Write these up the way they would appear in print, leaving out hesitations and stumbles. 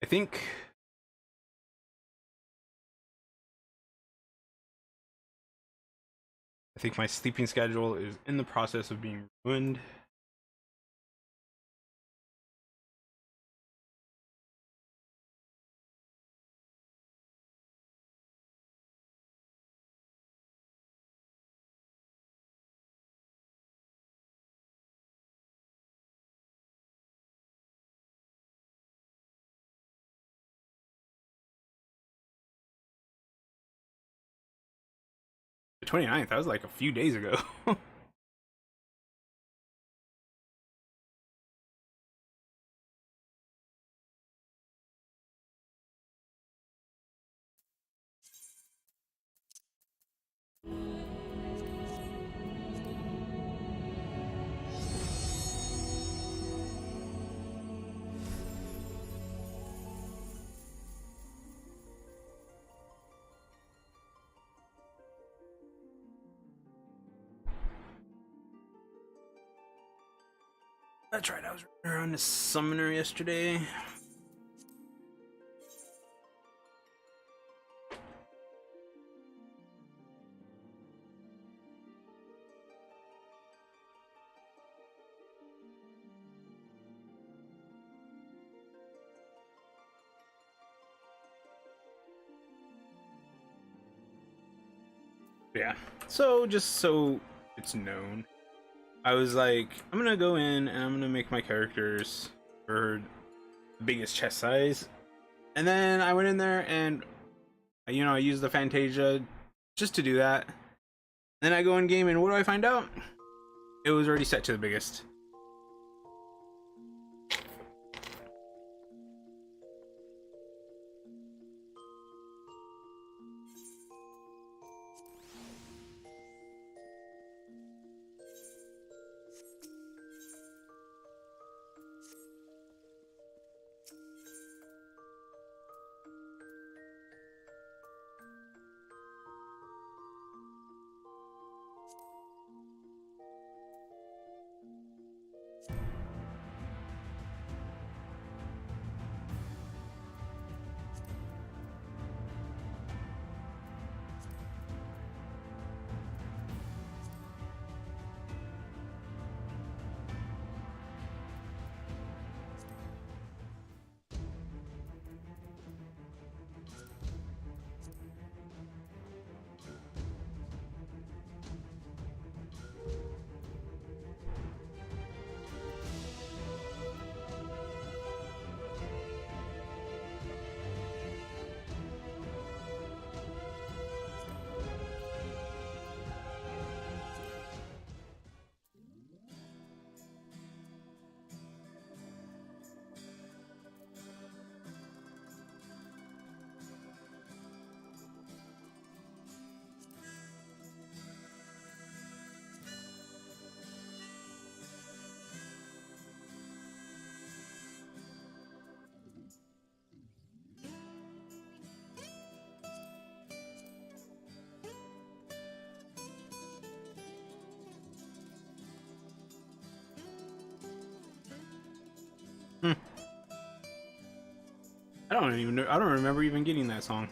I think I think my sleeping schedule is in the process of being ruined. The 29th, that was like a few days ago. That's right, I was running around the summoner yesterday. Yeah. So just so it's known, I was like, I'm gonna go in and I'm gonna make my characters for the biggest chest size. And then I went in there and I used the Fantasia just to do that. Then I go in game and what do I find out? It was already set to the biggest. Hmm. I don't remember even getting that song.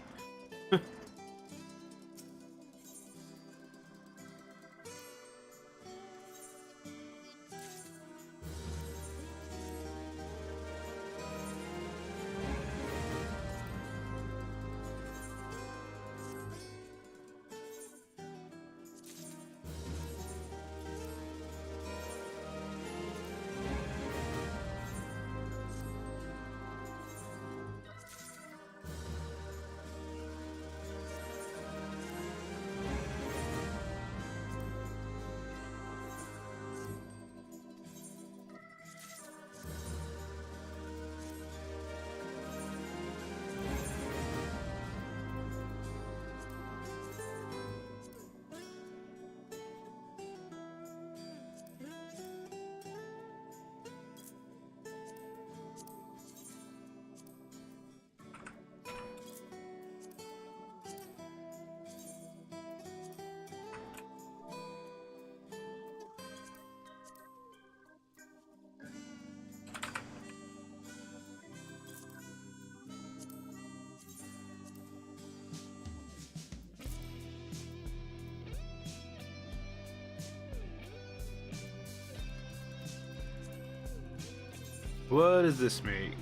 What does this make?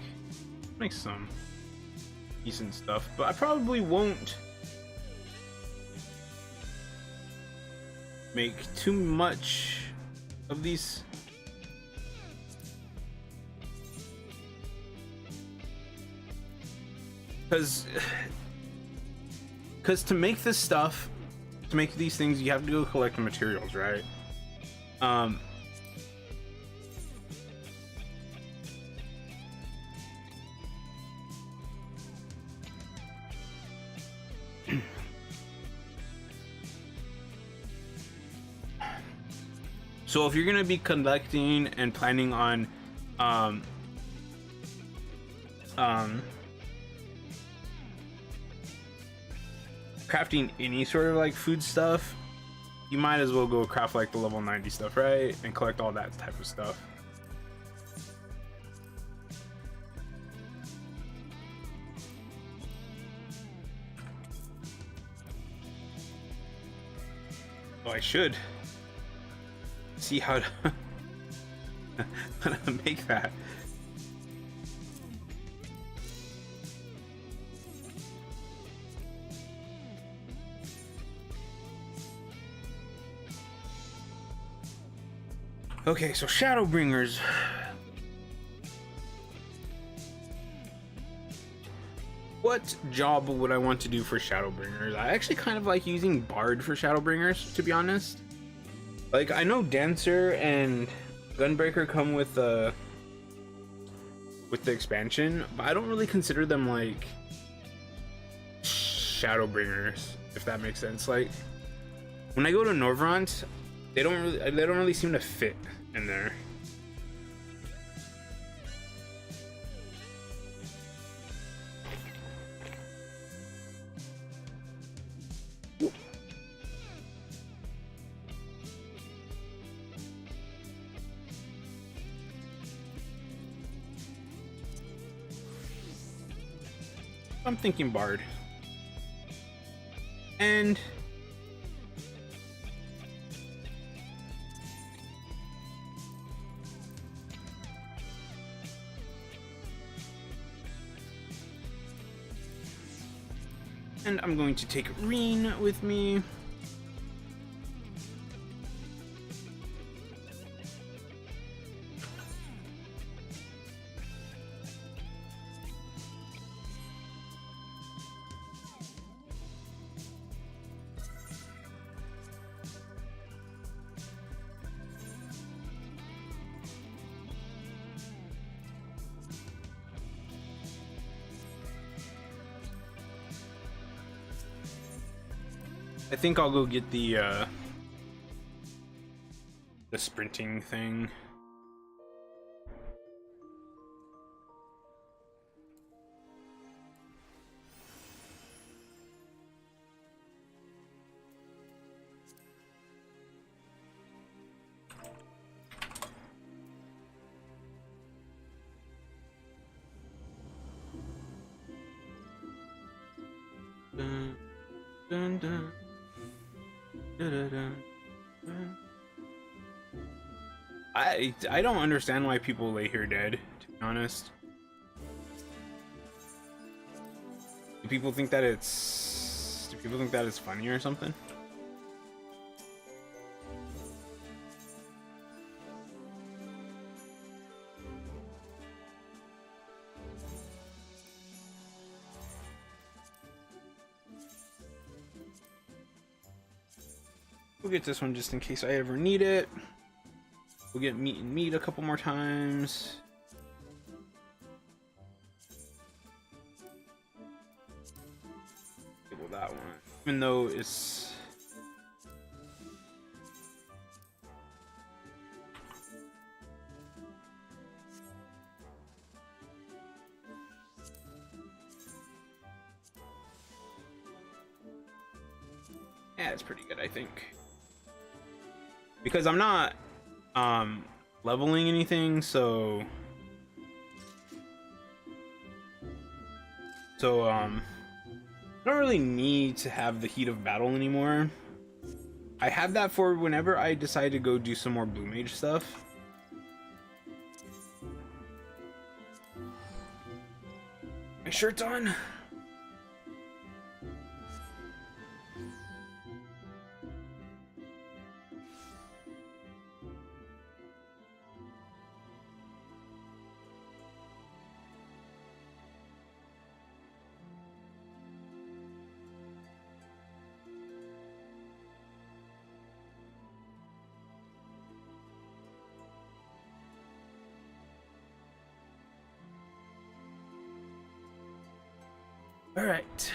Makes some decent stuff, but I probably won't make too much of these. Because to make this stuff, to make these things, you have to go collect the materials, right? So if you're gonna be collecting and planning on crafting any sort of like food stuff, you might as well go craft like the level 90 stuff, right? And collect all that type of stuff. Oh, I should see how to, how to make that. Okay, so Shadowbringers. What job would I want to do for Shadowbringers? I actually kind of like using Bard for Shadowbringers, to be honest. Like, I know Dancer and Gunbreaker come with the expansion, but I don't really consider them like Shadowbringers, if that makes sense. Like, when I go to Norvrant, they don't really seem to fit in there. I'm thinking Bard. And I'm going to take Reen with me. I think I'll go get the sprinting thing. Dun, dun, dun. I don't understand why people lay here dead, to be honest. Do people think that it's funny or something? We'll get this one just in case I ever need it. We'll get meat and meat a couple more times. Table that one, even though it's it's pretty good, I think. Because I'm not leveling anything, so I don't really need to have the heat of battle anymore. I have that for whenever I decide to go do some more blue mage stuff. My shirt's on. All right.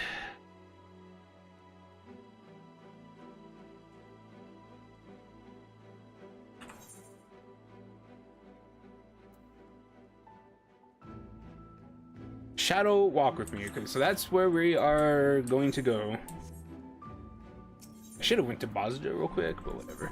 Shadow walk with me. Okay, so that's where we are going to go. I should have went to Bozja real quick, but whatever.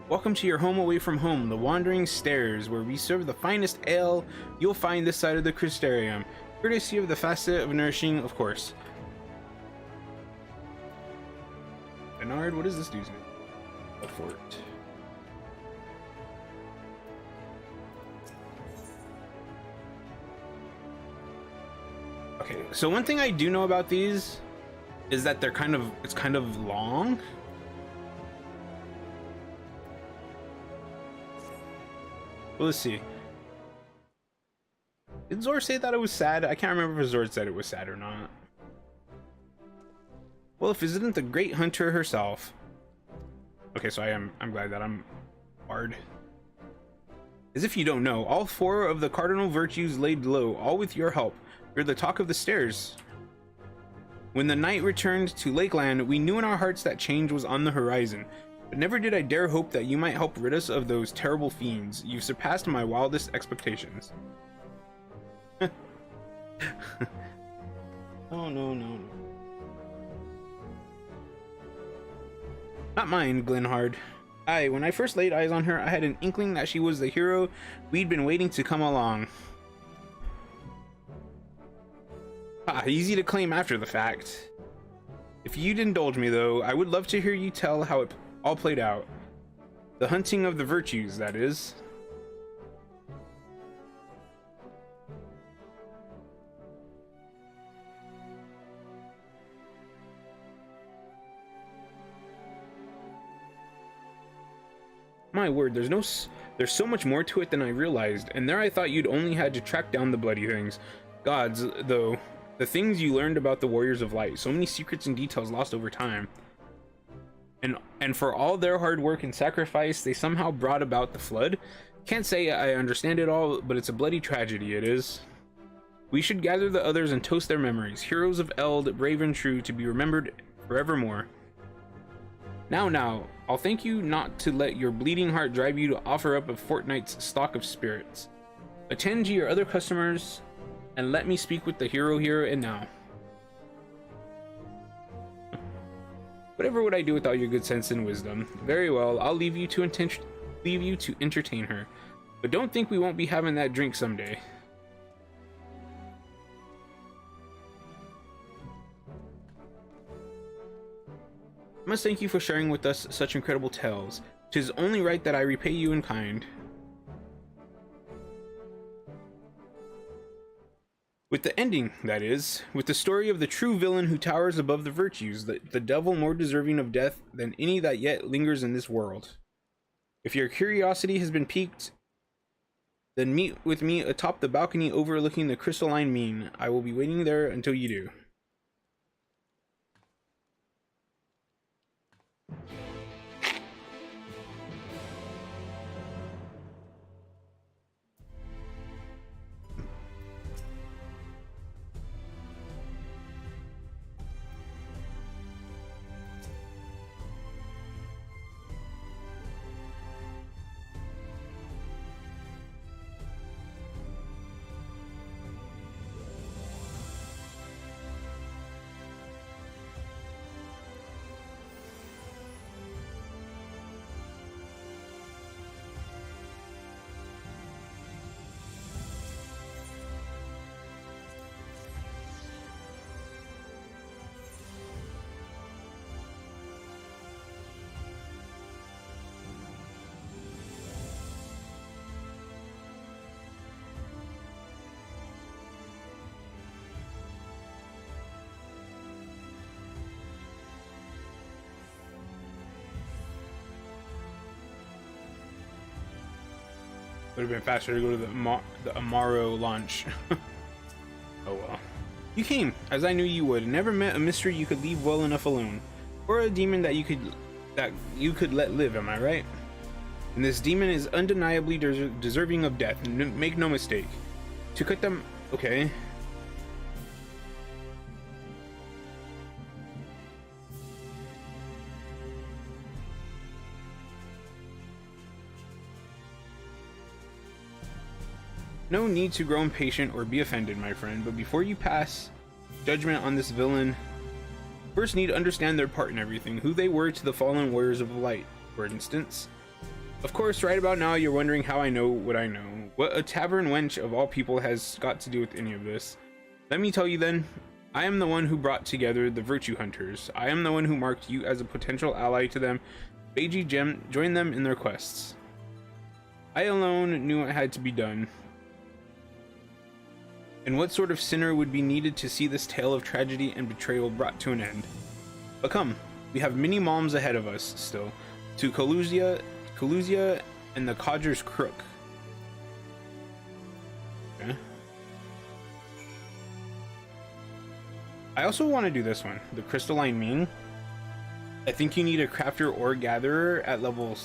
Welcome to your home away from home, the Wandering Stairs, where we serve the finest ale you'll find this side of the Crystarium, courtesy of the facet of nourishing, of course. Bernard, what is this dude's name? A fort. Okay, so one thing I do know about these is that they're kind of long. Well, let's see. Did Zor say that it was sad? I can't remember if Zor said it was sad or not. Well, if it isn't the great hunter herself. Okay, so I'm glad that I'm hard. As if you don't know, all 4 of the cardinal virtues laid low, all with your help. You're the talk of the stairs. When the night returned to Lakeland, we knew in our hearts that change was on the horizon. But never did I dare hope that you might help rid us of those terrible fiends. You've surpassed my wildest expectations. Oh, no. Not mine, Glenhard. When I first laid eyes on her, I had an inkling that she was the hero we'd been waiting to come along. Easy to claim after the fact. If you'd indulge me, though, I would love to hear you tell how it all played out. The hunting of the virtues, that is. My word, there's so much more to it than I realized, and there I thought you'd only had to track down the bloody things. Gods, though, the things you learned about the Warriors of Light, so many secrets and details lost over time. And for all their hard work and sacrifice, they somehow brought about the flood. Can't say I understand it all, but it's a bloody tragedy, it is. We should gather the others and toast their memories. Heroes of Eld, brave and true, to be remembered forevermore. Now, I'll thank you not to let your bleeding heart drive you to offer up a fortnight's stock of spirits. Attend to your other customers, and let me speak with the hero here and now. Whatever would I do without your good sense and wisdom? Very well, I'll leave you to entertain her. But don't think we won't be having that drink someday. I must thank you for sharing with us such incredible tales. 'Tis only right that I repay you in kind. With the ending, that is, with the story of the true villain who towers above the virtues, the devil more deserving of death than any that yet lingers in this world. If your curiosity has been piqued, then meet with me atop the balcony overlooking the crystalline mean. I will be waiting there until you do. Would have been faster to go to the Amaro launch. Oh well. You came, as I knew you would. Never met a mystery you could leave well enough alone, or a demon that you could let live. Am I right? And this demon is undeniably deserving of death. Make no mistake. To cut them, okay. No need to grow impatient or be offended, my friend, but before you pass judgment on this villain, first need to understand their part in everything, who they were to the fallen warriors of light, for instance. Of course, right about now you're wondering how I know what I know. What a tavern wench of all people has got to do with any of this. Let me tell you then, I am the one who brought together the Virtue Hunters. I am the one who marked you as a potential ally to them. Beiji joined them in their quests. I alone knew it had to be done. And what sort of sinner would be needed to see this tale of tragedy and betrayal brought to an end? But come, we have many malms ahead of us still, to Kalusia and the Codger's Crook. Okay. I also want to do this one, the Crystalline Ming. I think you need a crafter or gatherer at level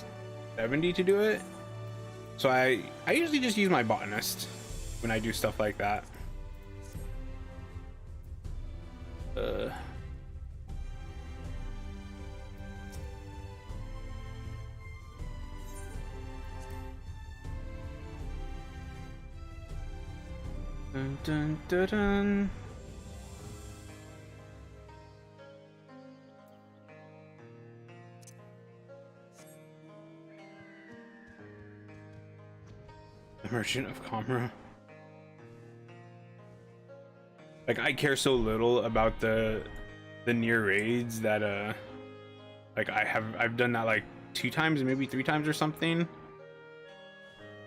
70 to do it. So I usually just use my botanist when I do stuff like that. Dun, dun, dun, dun. The Merchant of Comra. Like, I care so little about the near raids that like I've done that like 2 times, maybe 3 times or something,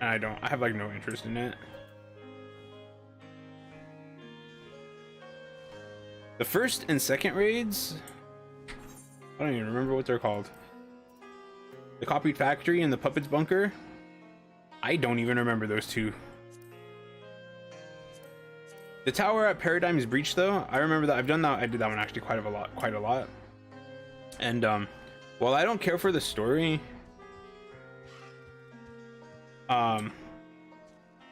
and I have like no interest in it. The first and second raids, I don't even remember what they're called. The Copied Factory and the Puppets Bunker, I don't even remember those 2. The tower at Paradigm's Breach, though, I remember that. I've done that. I did that one actually quite a lot. And while I don't care for the story, it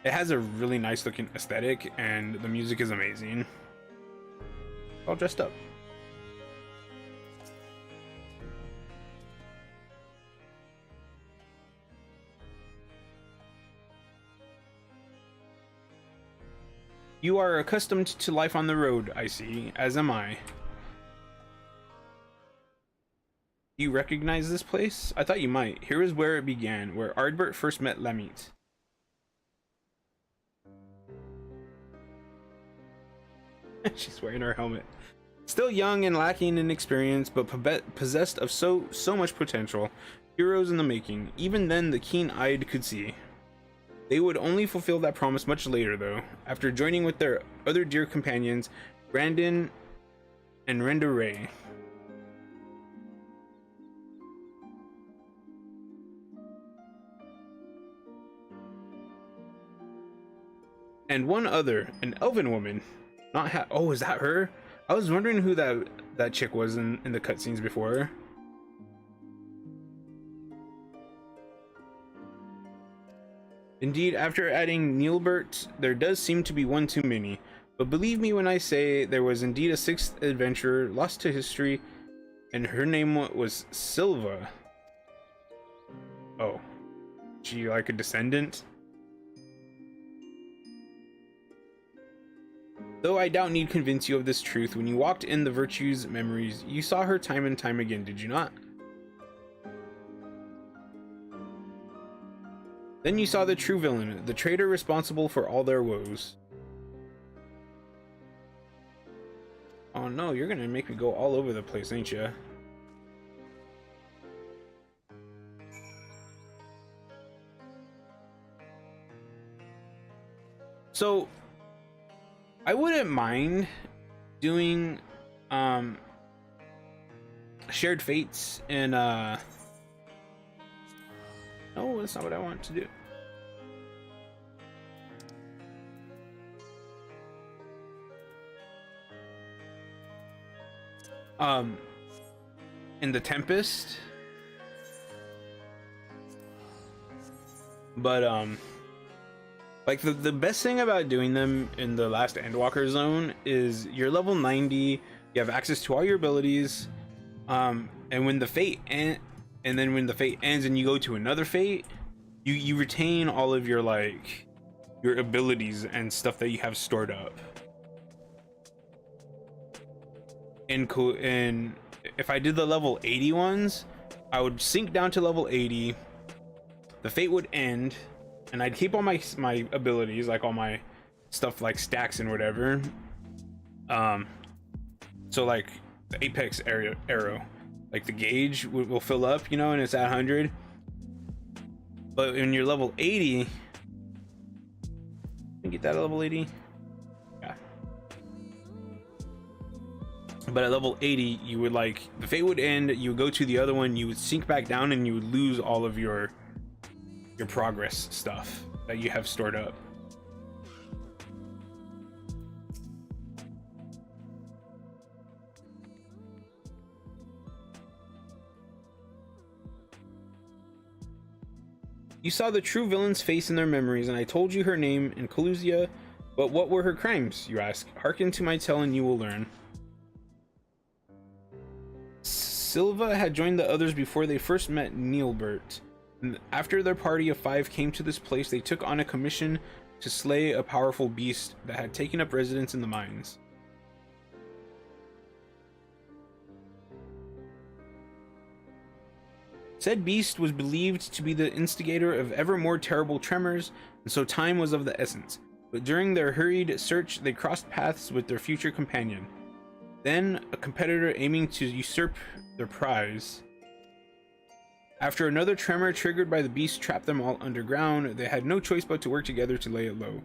has a really nice looking aesthetic, and the music is amazing. All dressed up. You are accustomed to life on the road, I see, as am I. Do you recognize this place? I thought you might. Here is where it began, where Ardbert first met Lamit. She's wearing her helmet. Still young and lacking in experience, but possessed of so much potential. Heroes in the making. Even then, the keen-eyed could see. They would only fulfill that promise much later, though, after joining with their other dear companions, Brandon and Renda Ray. And one other, an elven woman. Oh, is that her? I was wondering who that chick was in the cutscenes before. Indeed, after adding Neilbert, there does seem to be one too many. But believe me when I say there was indeed a 6th adventurer lost to history, and her name was Silva. Oh, she like a descendant? Though I doubt need convince you of this truth, when you walked in the Virtue's memories, you saw her time and time again, did you not? Then you saw the true villain, the traitor responsible for all their woes. Oh no, you're gonna make me go all over the place, ain't ya? So, I wouldn't mind doing shared fates and no, that's not what I want to do. Um, in the Tempest, but like the best thing about doing them in the last Endwalker zone is you're level 90, you have access to all your abilities, and when the fate and then when the fate ends and you go to another fate, you retain all of your like your abilities and stuff that you have stored up. And if I did the level 80 ones, I would sink down to level 80, the fate would end, and I'd keep all my abilities, like all my stuff like stacks and whatever. So like the apex arrow, like the gauge will fill up, you know, and it's at 100. But when you're level 80, you can get that at level 80. Yeah. But at level 80, you would like the fate would end, you would go to the other one, you would sink back down, and you would lose all of your progress stuff that you have stored up. You saw the true villain's face in their memories, and I told you her name in Coluzia, but what were her crimes, you ask? Hearken to my tale and you will learn. Silva had joined the others before they first met Neilbert. After their party of 5 came to this place, they took on a commission to slay a powerful beast that had taken up residence in the mines. Said beast was believed to be the instigator of ever more terrible tremors, and so time was of the essence. But during their hurried search, they crossed paths with their future companion. Then, a competitor aiming to usurp their prize. After another tremor triggered by the beast trapped them all underground, they had no choice but to work together to lay it low.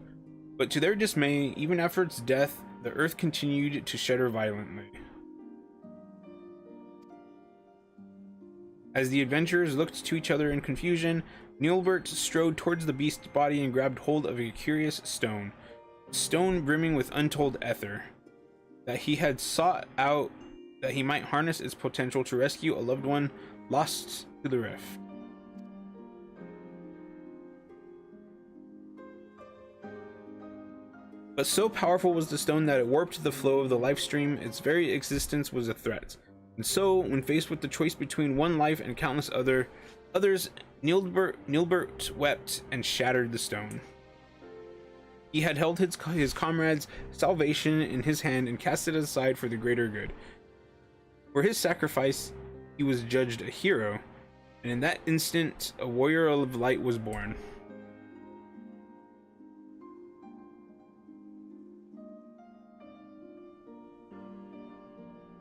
But to their dismay, even after its death, the earth continued to shudder violently. As the adventurers looked to each other in confusion, Neilbert strode towards the beast's body and grabbed hold of a curious stone. A stone brimming with untold ether that he had sought out that he might harness its potential to rescue a loved one lost to the rift. But so powerful was the stone that it warped the flow of the life stream, its very existence was a threat. And so, when faced with the choice between one life and countless others, Neilbert wept and shattered the stone. He had held his comrades' salvation in his hand and cast it aside for the greater good. For his sacrifice, he was judged a hero, and in that instant, a warrior of light was born.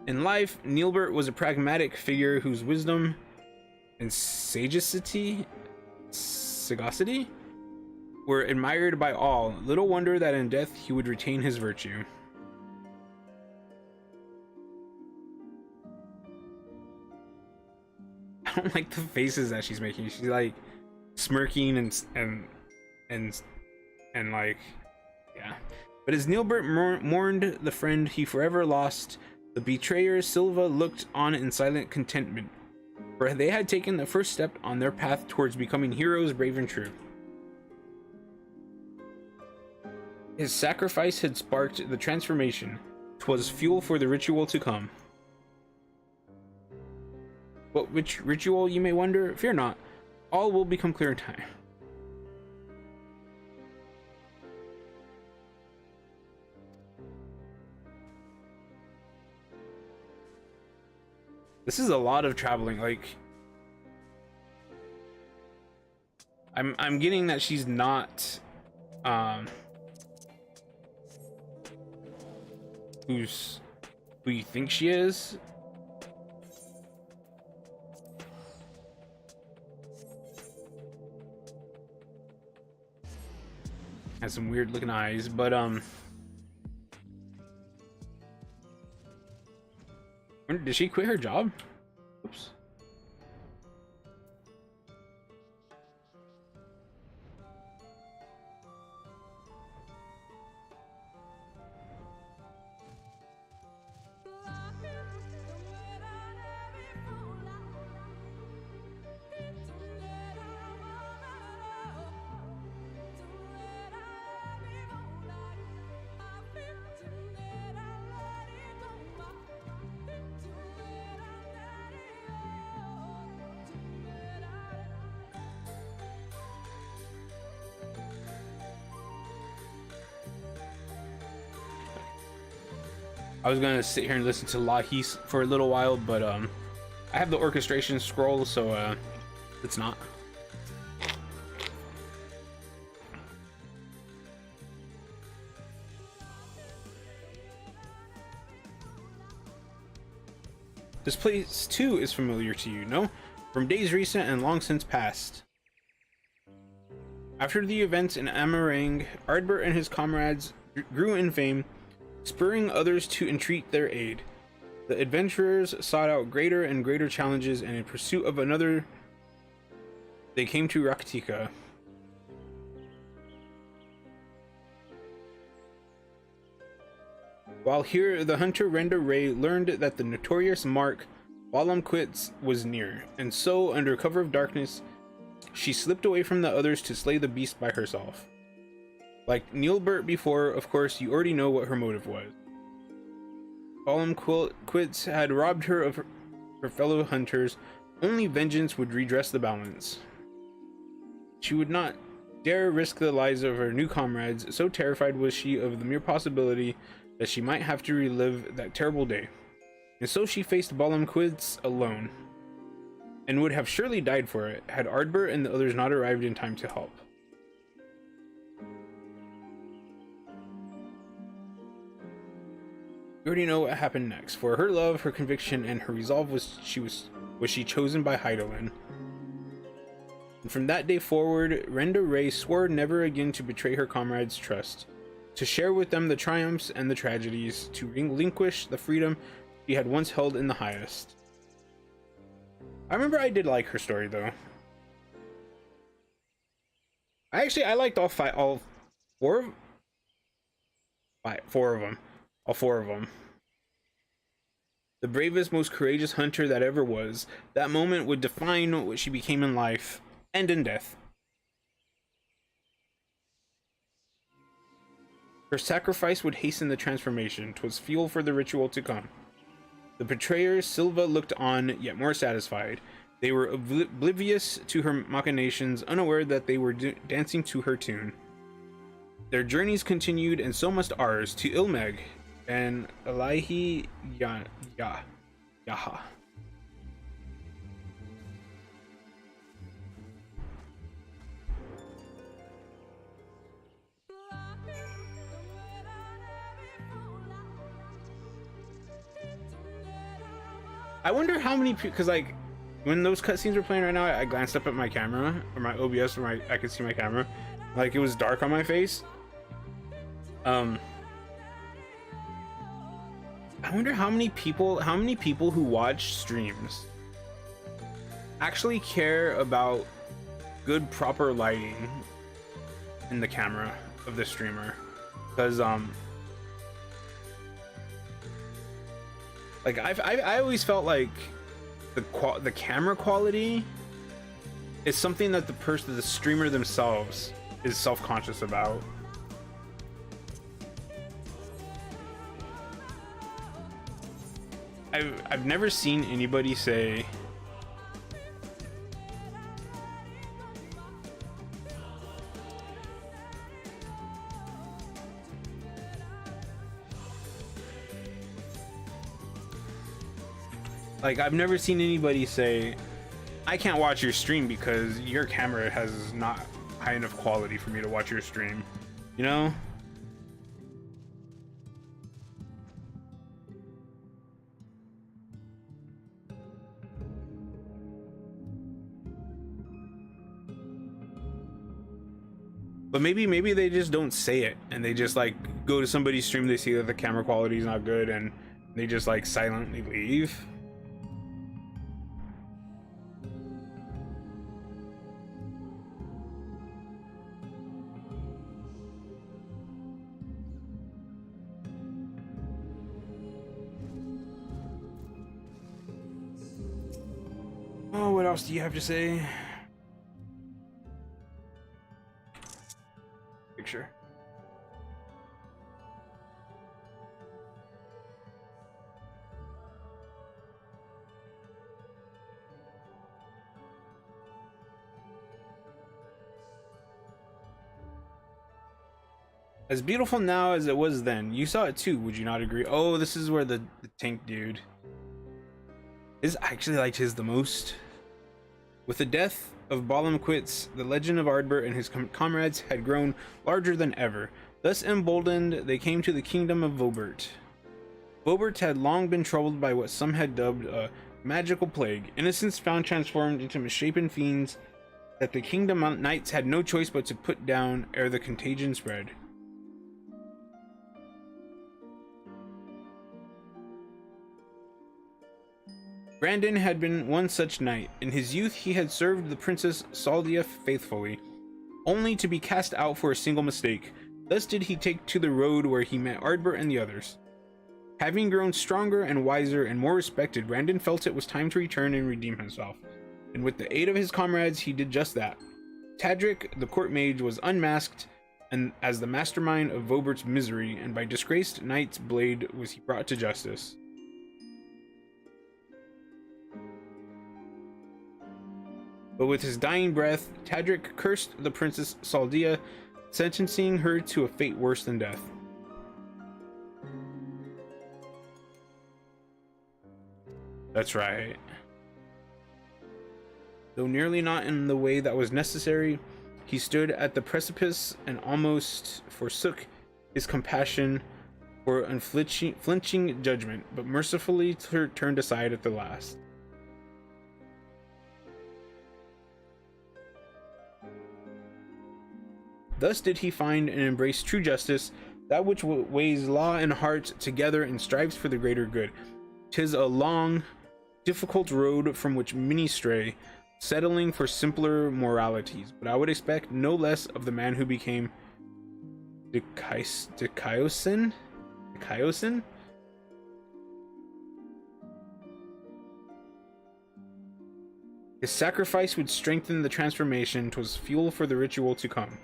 In life, Neilbert was a pragmatic figure whose wisdom and sagacity were admired by all. Little wonder that in death he would retain his virtue. I don't like the faces that she's making. She's like smirking and like, yeah. But as Neilbert mourned the friend he forever lost, the betrayer Silva looked on in silent contentment, for they had taken the first step on their path towards becoming heroes brave and true. His sacrifice had sparked the transformation. 'Twas fuel for the ritual to come. But which ritual, you may wonder? Fear not, all will become clear in time. This is a lot of traveling. Like, I'm getting that she's not who you think she is. Has some weird looking eyes, but did she quit her job? Oops. I was gonna sit here and listen to Lahis for a little while, but I have the orchestration scroll, so it's not. This place too is familiar to you, no? From days recent and long since past. After the events in Amarang, Ardbert and his comrades grew in fame, spurring others to entreat their aid. The adventurers sought out greater and greater challenges, and in pursuit of another, they came to Raktika. While here, the hunter Renda Ray learned that the notorious mark Balamquitz was near, and so, under cover of darkness, she slipped away from the others to slay the beast by herself. Like Neilbert before, of course, you already know what her motive was. Balamquitz had robbed her of her fellow hunters. Only vengeance would redress the balance. She would not dare risk the lives of her new comrades, so terrified was she of the mere possibility that she might have to relive that terrible day. And so she faced Balamquitz alone, and would have surely died for it had Ardbert and the others not arrived in time to help. You already know what happened next. For her love, her conviction, and her resolve was she chosen by Hydaelyn. And from that day forward, Renda Ray swore never again to betray her comrades' trust, to share with them the triumphs and the tragedies, to relinquish the freedom she had once held in the highest. I remember I did like her story though. I liked all four of them. The bravest, most courageous hunter that ever was. That moment would define what she became in life and in death. Her sacrifice would hasten the transformation. 'Twas fuel for the ritual to come. The betrayers, Silva, looked on, yet more satisfied. They were oblivious to her machinations, unaware that they were dancing to her tune. Their journeys continued, and so must ours, to Ilmeg and Elahi Yaha. I wonder how many people, because like when those cutscenes were playing right now, I glanced up at my camera or my OBS where I could see my camera, like it was dark on my face. I wonder how many people who watch streams actually care about good proper lighting in the camera of the streamer, because like I always felt like the camera quality is something that the streamer themselves is self-conscious about. I've never seen anybody say I've never seen anybody say, I can't watch your stream because your camera has not high enough quality for me to watch your stream, you know? But maybe they just don't say it, and they just like go to somebody's stream, they see that the camera quality is not good, and they just like silently leave. Oh, what else do you have to say? Picture. As beautiful now as it was then. You saw it too, would you not agree? Oh, this is where the tank dude. I actually liked his the most. With the death of Balamquitz, the legend of Ardbert and his comrades had grown larger than ever. Thus emboldened, they came to the kingdom of Vobert. Vobert had long been troubled by what some had dubbed a magical plague. Innocents found transformed into misshapen fiends that the kingdom knights had no choice but to put down ere the contagion spread. Brandon had been one such knight. In his youth he had served the Princess Saldia faithfully, only to be cast out for a single mistake. Thus did he take to the road where he met Ardbert and the others. Having grown stronger and wiser and more respected, Brandon felt it was time to return and redeem himself. And with the aid of his comrades, he did just that. Tadric, the court mage, was unmasked and as the mastermind of Vobert's misery, and by disgraced knight's blade was he brought to justice. But with his dying breath, Tadric cursed the Princess Saldia, sentencing her to a fate worse than death. That's right. Though nearly not in the way that was necessary, he stood at the precipice and almost forsook his compassion for unflinching judgment, but mercifully turned aside at the last. Thus did he find and embrace true justice, that which weighs law and heart together and strives for the greater good. 'Tis a long, difficult road from which many stray, settling for simpler moralities, but I would expect no less of the man who became Dikaiosyn? His sacrifice would strengthen the transformation. 'Twas fuel for the ritual to come.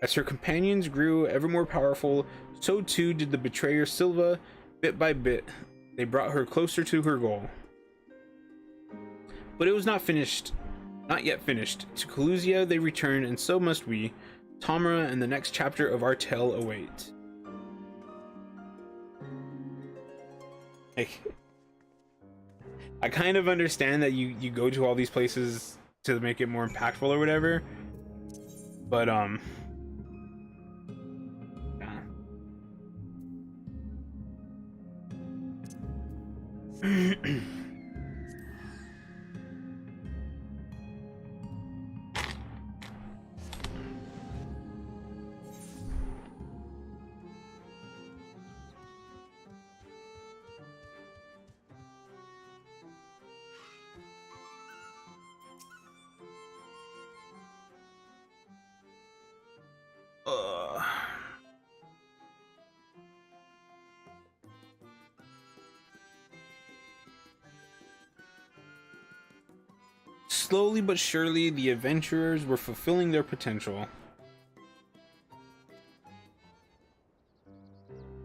As her companions grew ever more powerful, so too did the betrayer Silva. Bit by bit, they brought her closer to her goal. But it was not yet finished. To Calusia they returned, and so must we. Tamra and the next chapter of our tale await. I kind of understand that you go to all these places to make it more impactful or whatever, but slowly but surely, the adventurers were fulfilling their potential.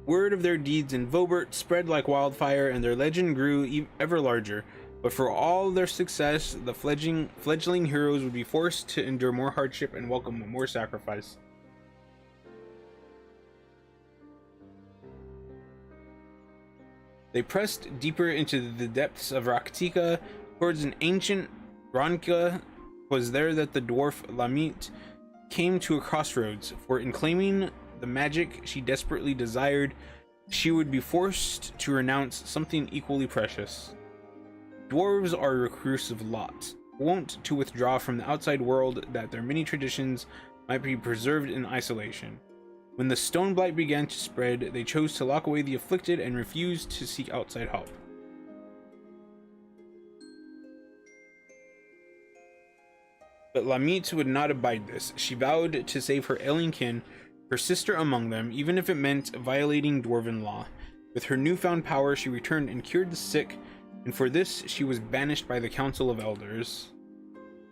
Word of their deeds in Vobert spread like wildfire, and their legend grew ever larger. But for all their success, the fledgling heroes would be forced to endure more hardship and welcome more sacrifice. They pressed deeper into the depths of Raktika, towards an ancient Ronka. Was there that the dwarf Lamit came to a crossroads, for in claiming the magic she desperately desired, she would be forced to renounce something equally precious. Dwarves are a reclusive lot, wont to withdraw from the outside world that their many traditions might be preserved in isolation. When the stone blight began to spread, they chose to lock away the afflicted and refused to seek outside help. But Lamit would not abide this. She vowed to save her ailing kin, her sister among them, even if it meant violating dwarven law. With her newfound power, she returned and cured the sick, and for this she was banished by the Council of Elders.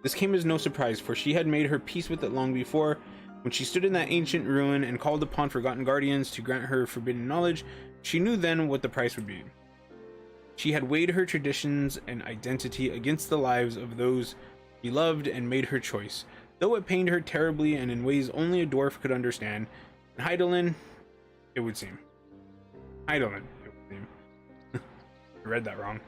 This came as no surprise, for she had made her peace with it long before. When she stood in that ancient ruin and called upon forgotten guardians to grant her forbidden knowledge, she knew then what the price would be. She had weighed her traditions and identity against the lives of those she loved and made her choice. Though it pained her terribly and in ways only a dwarf could understand, Heidelin, it would seem. Heidelin, it would seem. I read that wrong.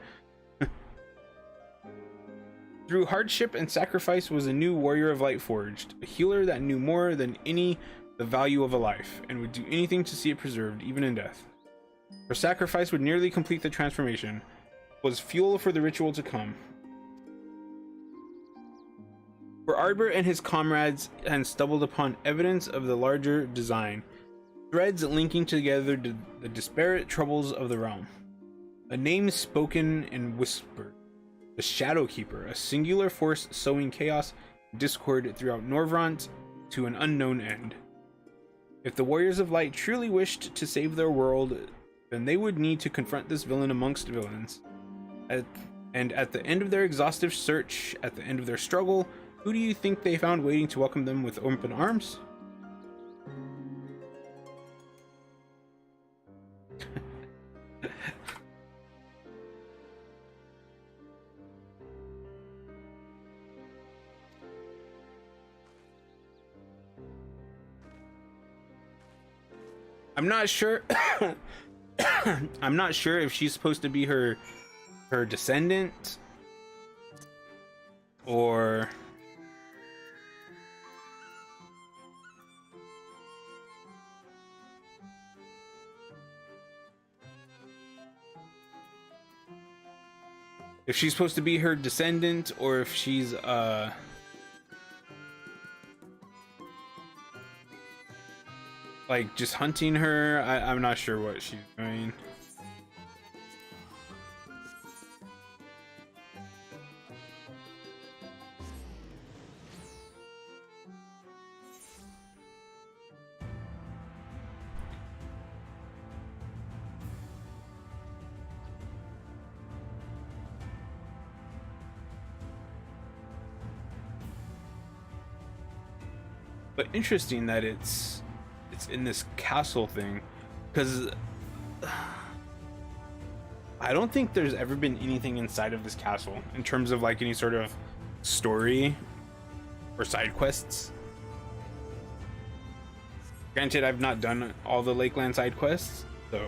Through hardship and sacrifice was a new warrior of light forged, a healer that knew more than any the value of a life, and would do anything to see it preserved, even in death. Her sacrifice would nearly complete the transformation, was fuel for the ritual to come. For Arbor and his comrades had stumbled upon evidence of the larger design, threads linking together the disparate troubles of the realm. A name spoken and whispered. The Shadowkeeper, a singular force sowing chaos and discord throughout Norvrant to an unknown end. If the Warriors of Light truly wished to save their world, then they would need to confront this villain amongst villains. And at the end of their exhaustive search, at the end of their struggle, who do you think they found waiting to welcome them with open arms? I'm not sure. I'm not sure if she's supposed to be her descendant or if she's supposed to be her descendant or if she's like just hunting her. I'm not sure what she's doing. But interesting that it's in this castle thing, because I don't think there's ever been anything inside of this castle in terms of like any sort of story or side quests. Granted, I've not done all the Lakeland side quests, so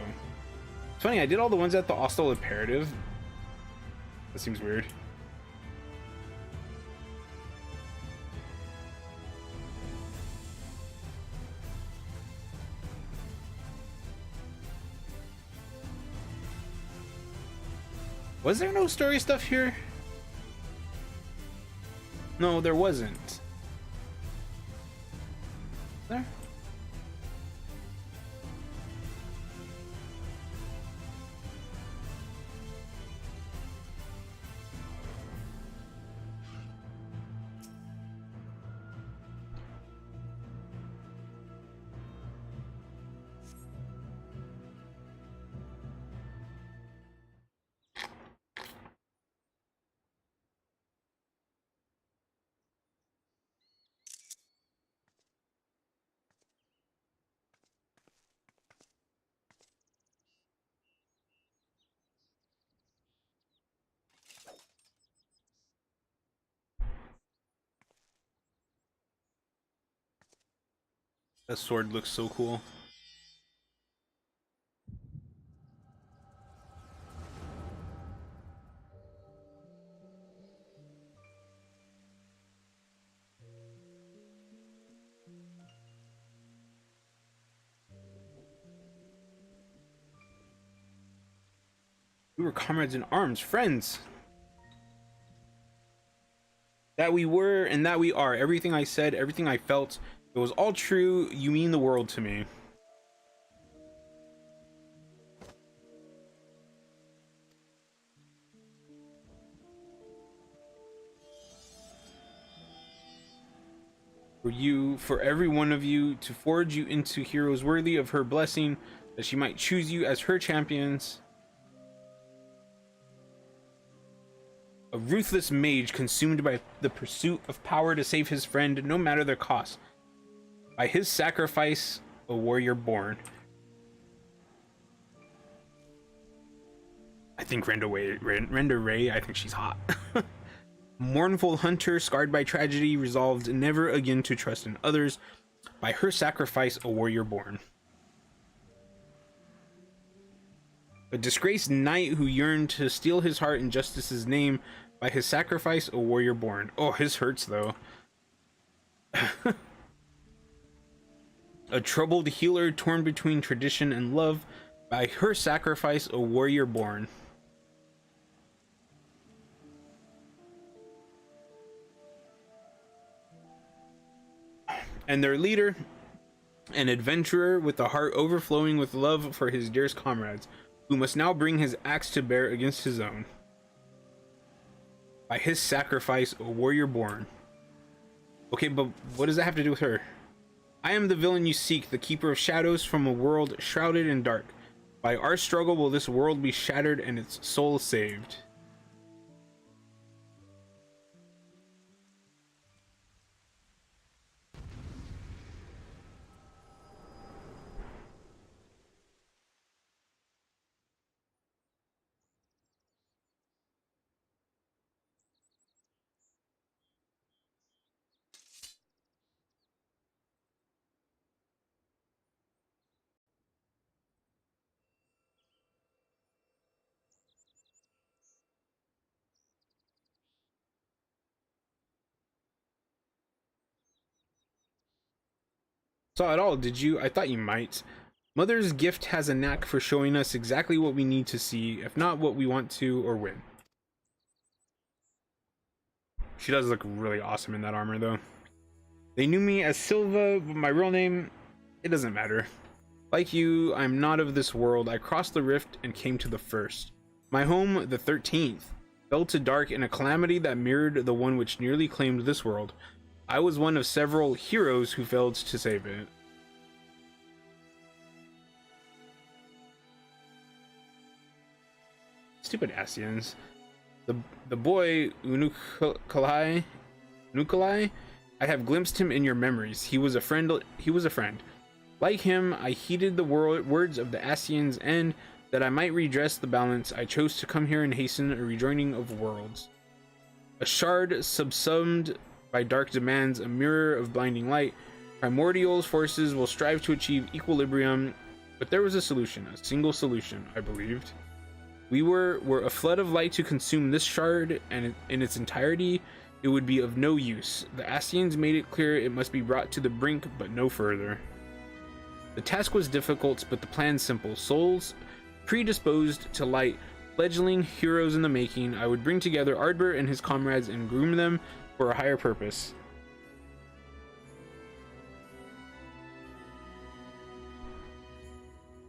it's funny, I did all the ones at the Austral Imperative. That seems weird. Was there no story stuff here? No, there wasn't. There? That sword looks so cool. We were comrades in arms, friends. That we were and that we are. Everything I said, everything I felt, it was all true. You mean the world to me. For you, for every one of you, to forge you into heroes worthy of her blessing, that she might choose you as her champions. A ruthless mage consumed by the pursuit of power to save his friend, no matter the cost. By his sacrifice, a warrior born. I think Renda Ray, I think she's hot. Mournful hunter, scarred by tragedy, resolved never again to trust in others. By her sacrifice, a warrior born. A disgraced knight who yearned to steal his heart in justice's name. By his sacrifice, a warrior born. Oh, his hurts though. A troubled healer torn between tradition and love. By her sacrifice, a warrior born. And their leader, an adventurer with a heart overflowing with love for his dearest comrades, who must now bring his axe to bear against his own. By his sacrifice, a warrior born. Okay, but what does that have to do with her? I am the villain you seek, the keeper of shadows from a world shrouded in dark. By our struggle will this world be shattered and its soul saved. Saw it all, did you? I thought you might. Mother's gift has a knack for showing us exactly what we need to see, if not what we want to or win. She does look really awesome in that armor, though. They knew me as Silva, but my real name, it doesn't matter. Like you, I'm not of this world. I crossed the rift and came to the first. My home, the 13th, fell to dark in a calamity that mirrored the one which nearly claimed this world. I was one of several heroes who failed to save it. Stupid Asians. The boy Unukalai, I have glimpsed him in your memories. He was a friend. Like him, I heeded the words of the Asians, and that I might redress the balance, I chose to come here and hasten a rejoining of worlds. A shard subsumed by dark demands, a mirror of blinding light. Primordial's forces will strive to achieve equilibrium, but there was a solution, a single solution, I believed. We were a flood of light to consume this shard, and in its entirety, it would be of no use. The Asians made it clear it must be brought to the brink, but no further. The task was difficult, but the plan simple. Souls predisposed to light, fledgling heroes in the making. I would bring together Ardbert and his comrades and groom them for a higher purpose.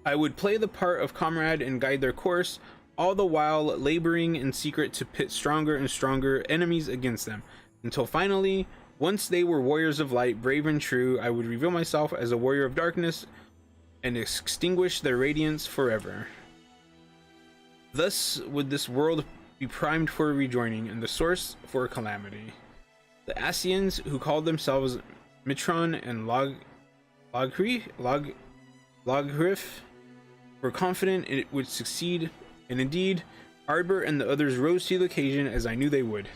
I would play the part of comrade and guide their course, all the while laboring in secret to pit stronger and stronger enemies against them, until finally, once they were warriors of light, brave and true, I would reveal myself as a warrior of darkness and extinguish their radiance forever. Thus would this world be primed for a rejoining and the source for a calamity. The Asians, who called themselves Mitron and Loghrif, were confident it would succeed, and indeed, Ardbert and the others rose to the occasion as I knew they would.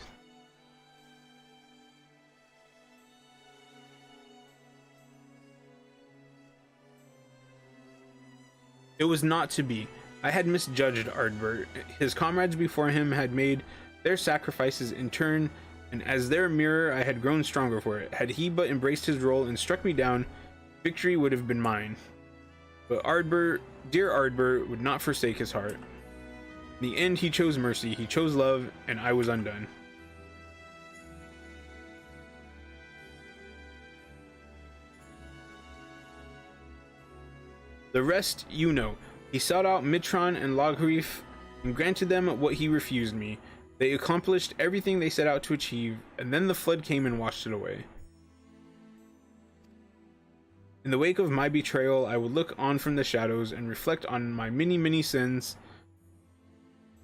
It was not to be. I had misjudged Ardbert. His comrades before him had made their sacrifices in turn, and as their mirror I had grown stronger for it. Had he but embraced his role and struck me down, victory would have been mine. But Ardbert, dear Ardbert, would not forsake his heart. In the end, he chose mercy, he chose love, and I was undone. The rest you know. He sought out Mitron and Loghrif and granted them what he refused me. They accomplished everything they set out to achieve, and then the flood came and washed it away. In the wake of my betrayal, I would look on from the shadows and reflect on my many sins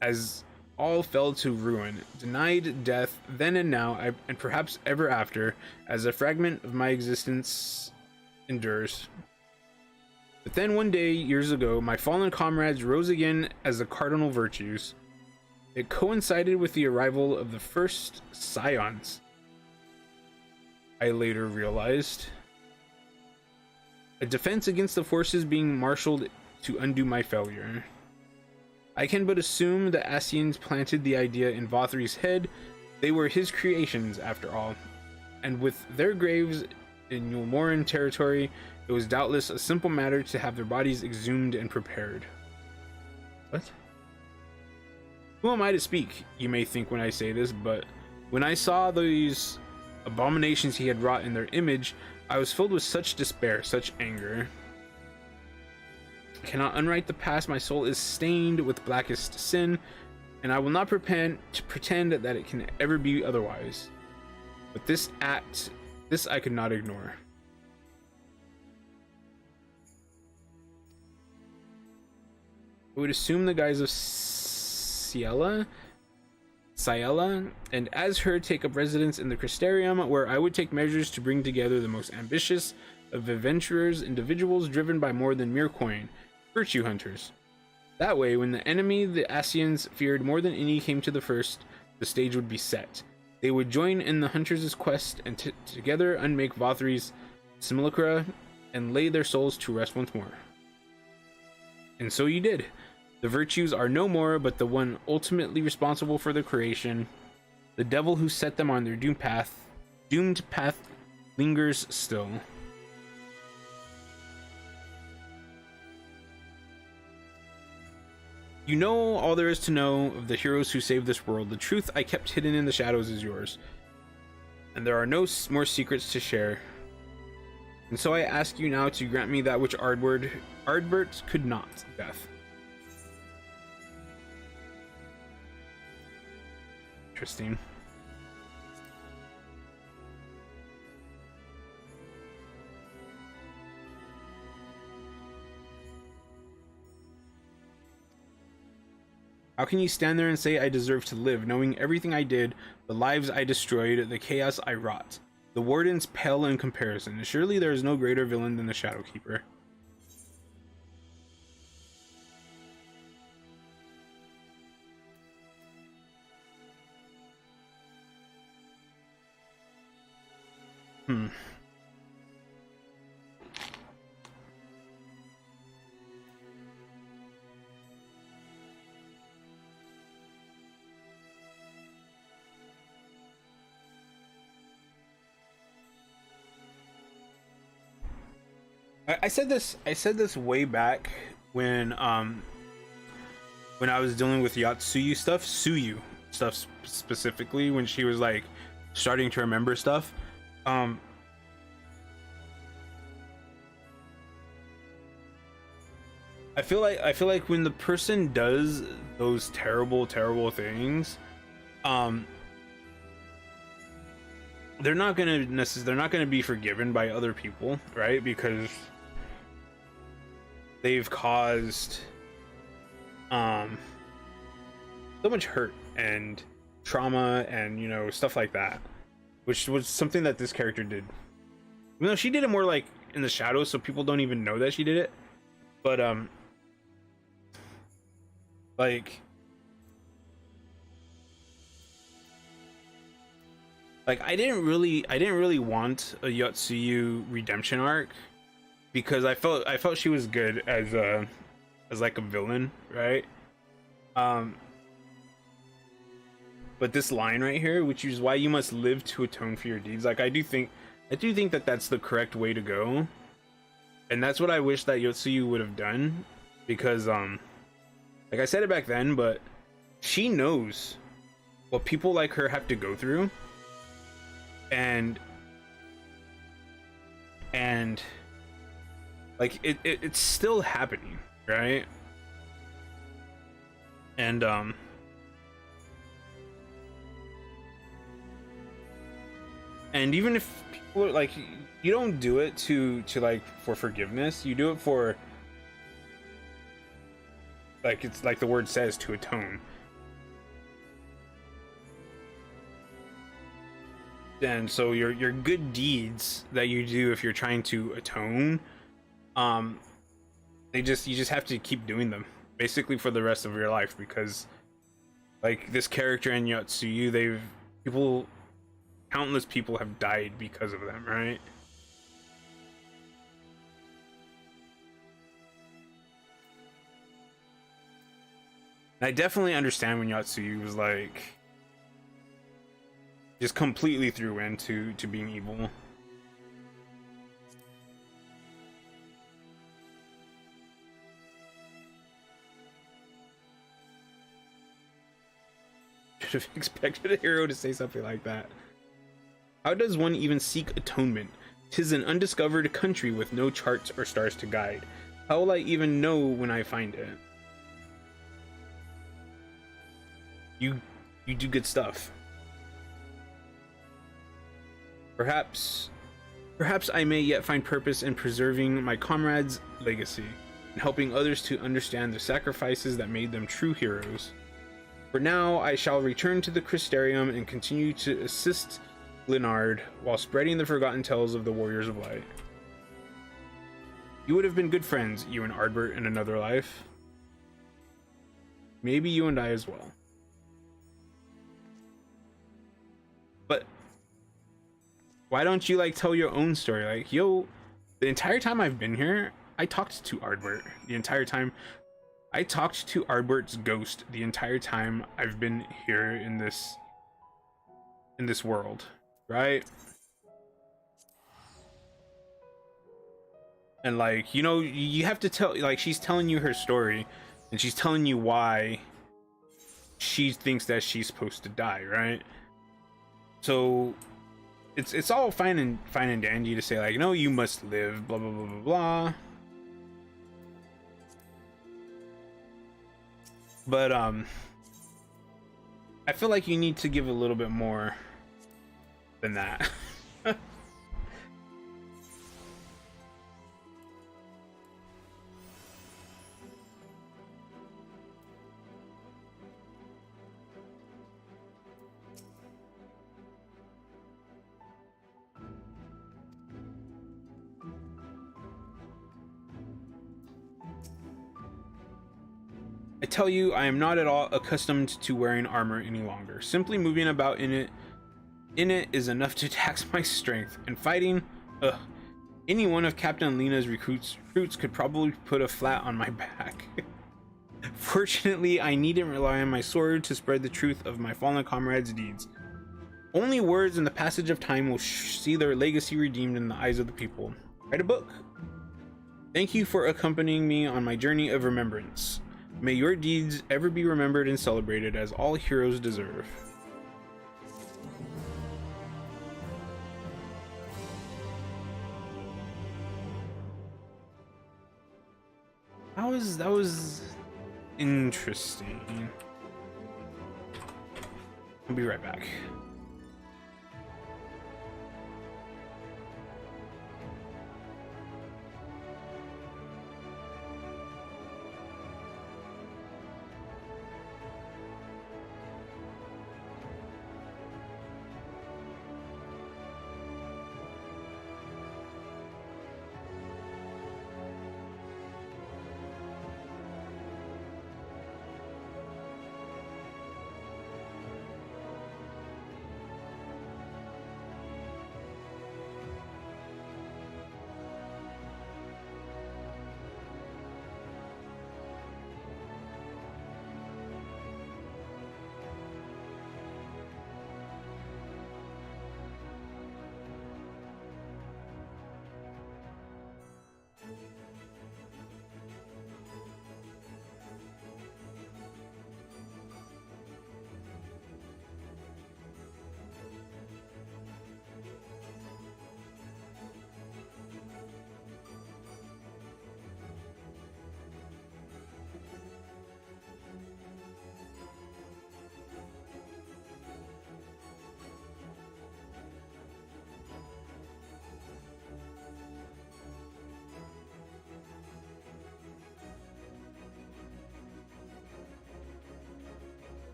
as all fell to ruin, denied death then and now, and perhaps ever after, as a fragment of my existence endures. But then one day, years ago, my fallen comrades rose again as the cardinal virtues. It coincided with the arrival of the first scions, I later realized. a defense against the forces being marshaled to undo my failure. I can but assume the Ascians planted the idea in Vothri's head. They were his creations, after all, and with their graves in Yulmoran territory, it was doubtless a simple matter to have their bodies exhumed and prepared. What? Who am I to speak, you may think when I say this, but when I saw these abominations he had wrought in their image, I was filled with such despair, such anger. I cannot unwrite the past, my soul is stained with blackest sin, and I will not pretend that it can ever be otherwise. But this act, this I could not ignore. I would assume the guise of Ciela, and as her take up residence in the Crystarium, where I would take measures to bring together the most ambitious of adventurers, individuals driven by more than mere coin, virtue hunters. That way, when the enemy the Ascians feared more than any came to the first, the stage would be set. They would join in the hunters' quest and together unmake Vothri's simulacra and lay their souls to rest once more. And so you did. The virtues are no more, but the one ultimately responsible for their creation, the devil who set them on their doomed path, lingers still. You know all there is to know of the heroes who saved this world. The truth I kept hidden in the shadows is yours, and there are no more secrets to share. And so I ask you now to grant me that which Ardbert could not, death. Interesting. How can you stand there and say I deserve to live, knowing everything I did, the lives I destroyed, the chaos I wrought? The wardens pale in comparison. Surely there is no greater villain than the Shadowkeeper. I said this way back when I was dealing with Yotsuyu stuff specifically, when she was like starting to remember stuff. I feel like when the person does those terrible things, they're not gonna be forgiven by other people, right? Because they've caused so much hurt and trauma and, you know, stuff like that, which was something that this character did. Even though she did it more like in the shadows, so people don't even know that she did it. But like I didn't really want a Yotsuyu redemption arc, because I felt she was good as like a villain, right? But this line right here, which is why you must live to atone for your deeds, like I do think that that's the correct way to go, and that's what I wish that Yotsuyu would have done, because like I said it back then, but she knows what people like her have to go through, and like it's still happening, right? And even if people are, like, you don't do it to like for forgiveness, you do it for, like, it's like the word says, to atone. And so your good deeds that you do, if you're trying to atone, you just have to keep doing them basically for the rest of your life, because like this character in Yotsuyu, countless people have died because of them, right? I definitely understand when Yatsuyu was like just completely threw into being evil. Should have expected a hero to say something like that. How does one even seek atonement? 'Tis an undiscovered country with no charts or stars to guide. How will I even know when I find it? You do good stuff. Perhaps I may yet find purpose in preserving my comrades' legacy and helping others to understand the sacrifices that made them true heroes. For now, I shall return to the Crystarium and continue to assist Linard while spreading the forgotten tales of the Warriors of Light. You would have been good friends, you and Ardbert, in another life. Maybe you and I as well. But why don't you like tell your own story? Like, yo, the entire time I've been here, I talked to Ardbert. The entire time I talked to Ardbert's ghost the entire time I've been here in this world, right? And like, you know, you have to tell, like, she's telling you her story and she's telling you why she thinks that she's supposed to die, right? So it's all fine and dandy to say like, no, you must live, blah blah blah blah blah. But I feel like you need to give a little bit more than that. I tell you, I am not at all accustomed to wearing armor any longer. Simply moving about in it is enough to tax my strength. And fighting, ugh. Any one of Captain Lena's recruits could probably put a flat on my back. Fortunately, I needn't rely on my sword to spread the truth of my fallen comrades' deeds. Only words and the passage of time will see their legacy redeemed in the eyes of the people. Write a book. Thank you for accompanying me on my journey of remembrance. May your deeds ever be remembered and celebrated as all heroes deserve. That was interesting. I'll be right back.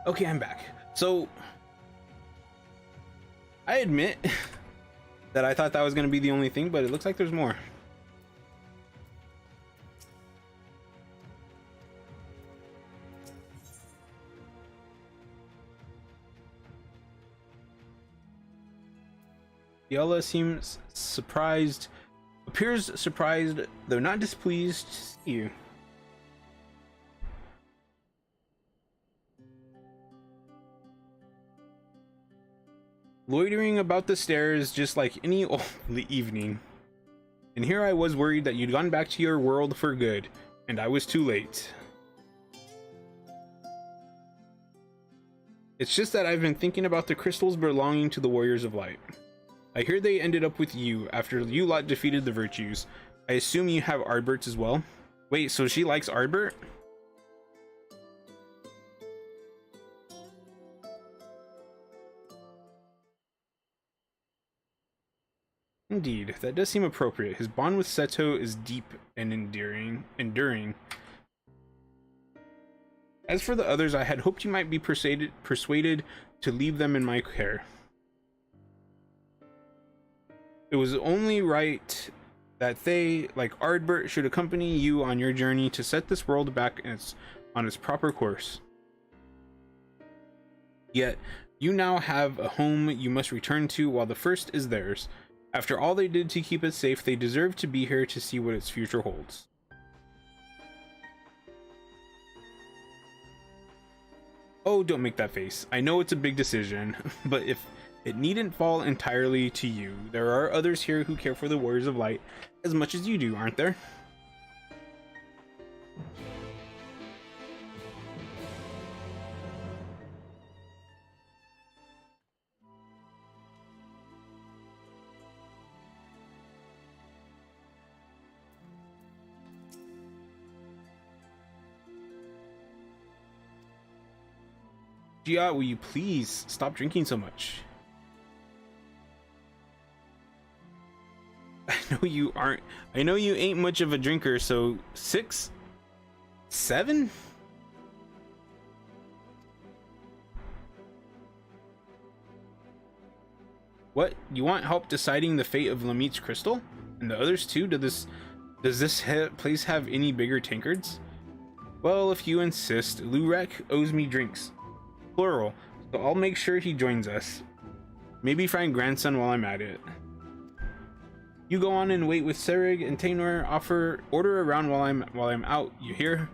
Okay, I'm back. So, I admit that I thought that was going to be the only thing, but it looks like there's more. Yella seems surprised, appears surprised, though not displeased to see you. Loitering about the stairs just like any old evening. And here I was worried that you'd gone back to your world for good, and I was too late. It's just that I've been thinking about the crystals belonging to the Warriors of Light. I hear they ended up with you after you lot defeated the Virtues. I assume you have Ardbert's as well? Wait, so she likes Ardbert? Indeed, that does seem appropriate. His bond with Seto is deep and enduring. As for the others, I had hoped you might be persuaded to leave them in my care. It was only right that they, like Ardbert, should accompany you on your journey to set this world back on its proper course. Yet, you now have a home you must return to while the first is theirs. After all they did to keep it safe, they deserve to be here to see what its future holds. Oh, don't make that face. I know it's a big decision, but if it needn't fall entirely to you, there are others here who care for the Warriors of Light as much as you do, aren't there? Gia, will you please stop drinking so much? I know you aren't. I know you ain't much of a drinker, so 6? 7? What? You want help deciding the fate of Lamit's crystal? And the others too? Does this place have any bigger tankards? Well, if you insist, Lurek owes me drinks. Plural, so I'll make sure he joins us. Maybe find grandson while I'm at it. You go on and wait with Serig and Tainor. Order around while I'm out. You hear?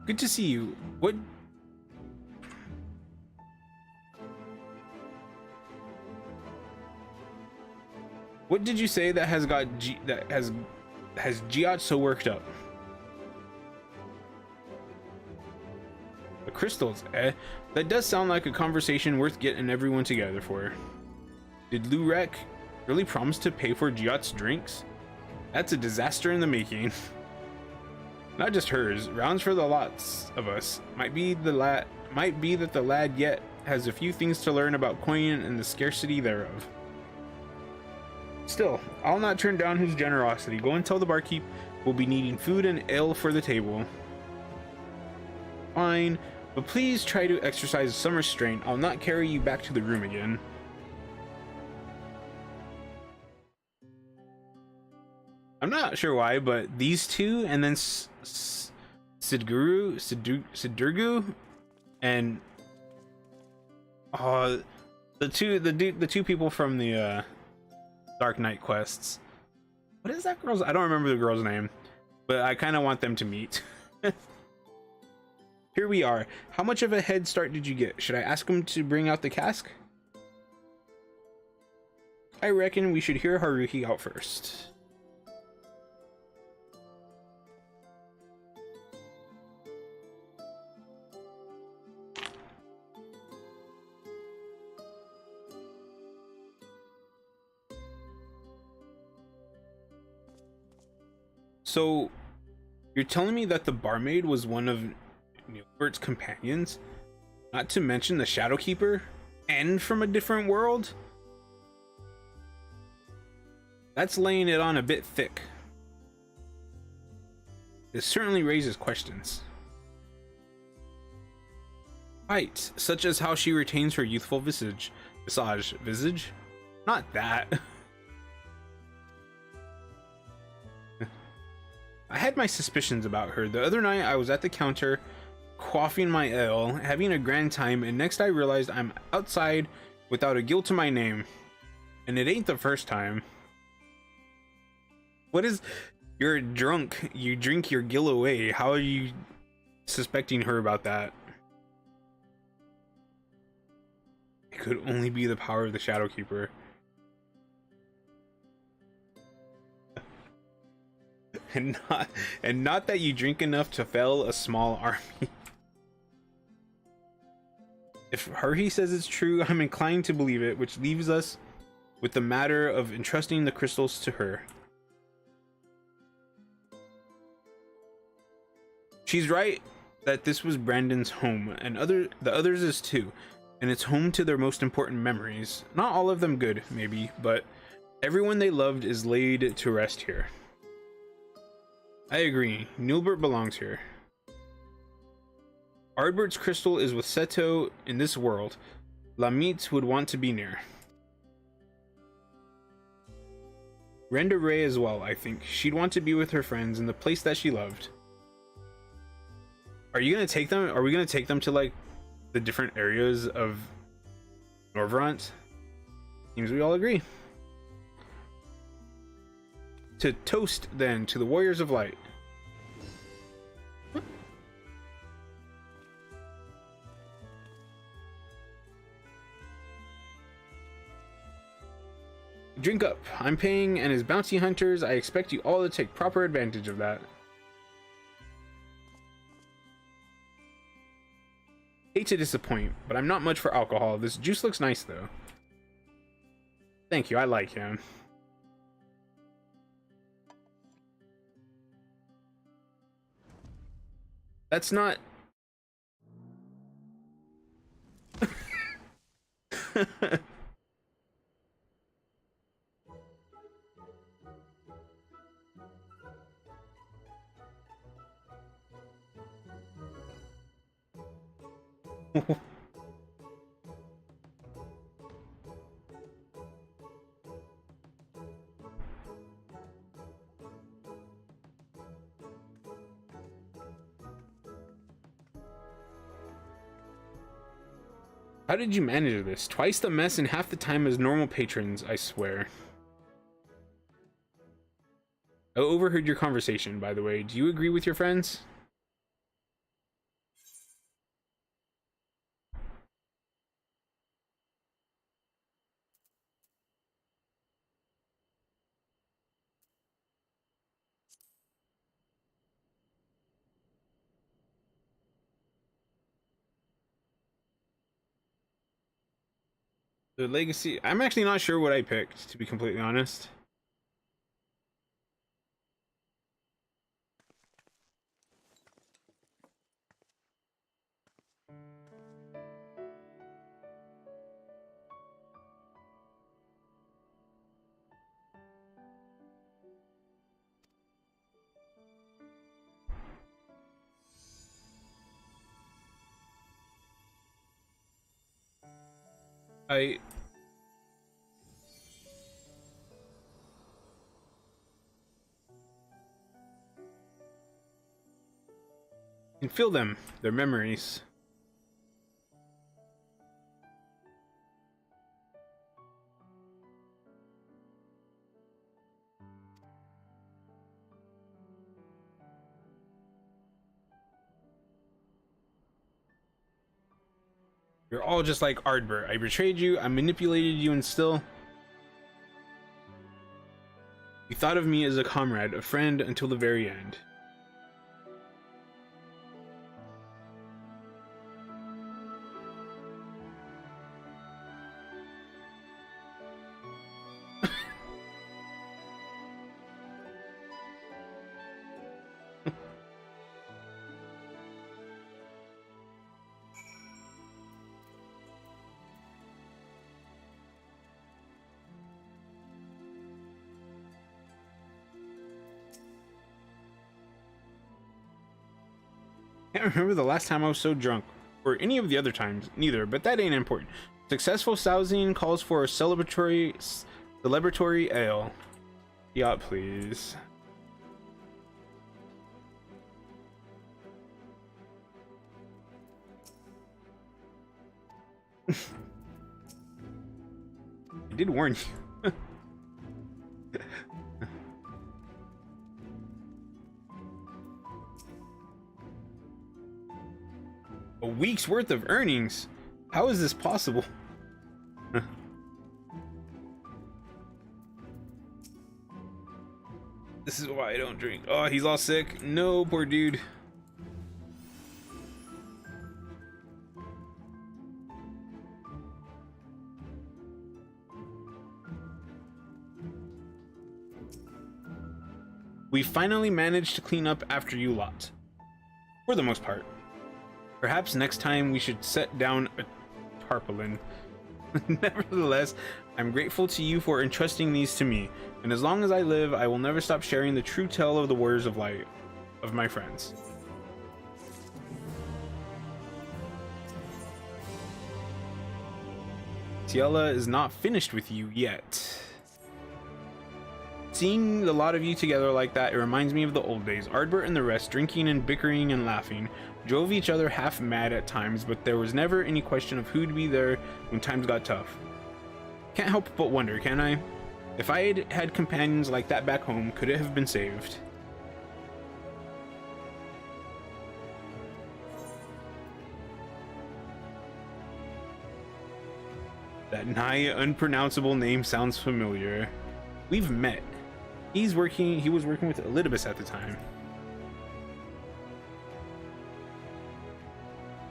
Good to see you. What did you say that has got has Giat so worked up? The crystals, eh? That does sound like a conversation worth getting everyone together for. Did Lurek really promise to pay for Giat's drinks? That's a disaster in the making. Not just hers, rounds for the lots of us. Might be that the lad yet has a few things to learn about coin and the scarcity thereof. Still, I'll not turn down his generosity. Go and tell the barkeep we'll be needing food and ale for the table. Fine, but please try to exercise some restraint. I'll not carry you back to the room again. I'm not sure why, but these two and then Sidurgu and the two people from the Dark Knight quests. What is that girl's? I don't remember the girl's name, but I kind of want them to meet. Here we are. How much of a head start did you get? Should I ask him to bring out the cask? I reckon we should hear Haruhi out first. So, you're telling me that the barmaid was one of Nilbert's companions? Not to mention the Shadowkeeper and from a different world. That's laying it on a bit thick. It certainly raises questions. Right, such as how she retains her youthful visage. Visage? Not that. I had my suspicions about her. The other night I was at the counter, quaffing my ale, having a grand time, and next I realized I'm outside without a gill to my name. And it ain't the first time. What is... You're drunk, you drink your gill away. How are you suspecting her about that? It could only be the power of the Shadowkeeper. And not that you drink enough to fell a small army. If Haruhi says it's true, I'm inclined to believe it, which leaves us with the matter of entrusting the crystals to her. She's right that this was Brandon's home, and the others is too, and it's home to their most important memories. Not all of them good, maybe, but everyone they loved is laid to rest here. I agree. Nilbert belongs here. Ardbert's crystal is with Seto in this world. Lamit would want to be near. Renda Ray as well, I think. She'd want to be with her friends in the place that she loved. Are you gonna take them? Are we gonna take them to like the different areas of Norvrant? Seems we all agree. To toast then to the Warriors of Light. Drink up. I'm paying, and as bounty hunters, I expect you all to take proper advantage of that. Hate to disappoint, but I'm not much for alcohol. This juice looks nice, though. Thank you, I like him. That's not... How did you manage this? Twice the mess in half the time as normal patrons, I swear. I overheard your conversation, by the way. Do you agree with your friends? The legacy... I'm actually not sure what I picked, to be completely honest. I can feel them, their memories. You're all just like Ardbert. I betrayed you, I manipulated you, and still... You thought of me as a comrade, a friend, until the very end. Can't remember the last time I was so drunk, or any of the other times, neither, but that ain't important. Successful sousing calls for a celebratory ale. Yacht, please. I did warn you. A week's worth of earnings? How is this possible? This is why I don't drink. Oh, he's all sick. No, poor dude. We finally managed to clean up after you lot. For the most part. Perhaps next time we should set down a tarpaulin. Nevertheless, I'm grateful to you for entrusting these to me, and as long as I live, I will never stop sharing the true tale of the warriors of light of my friends. Tiela is not finished with you yet. Seeing a lot of you together like that, it reminds me of the old days. Ardbert and the rest, drinking and bickering and laughing, drove each other half mad at times, but there was never any question of who'd be there when times got tough. Can't help but wonder, can I? If I had companions like that back home, could it have been saved? That nigh unpronounceable name sounds familiar. We've met. He was working with Elidibus at the time.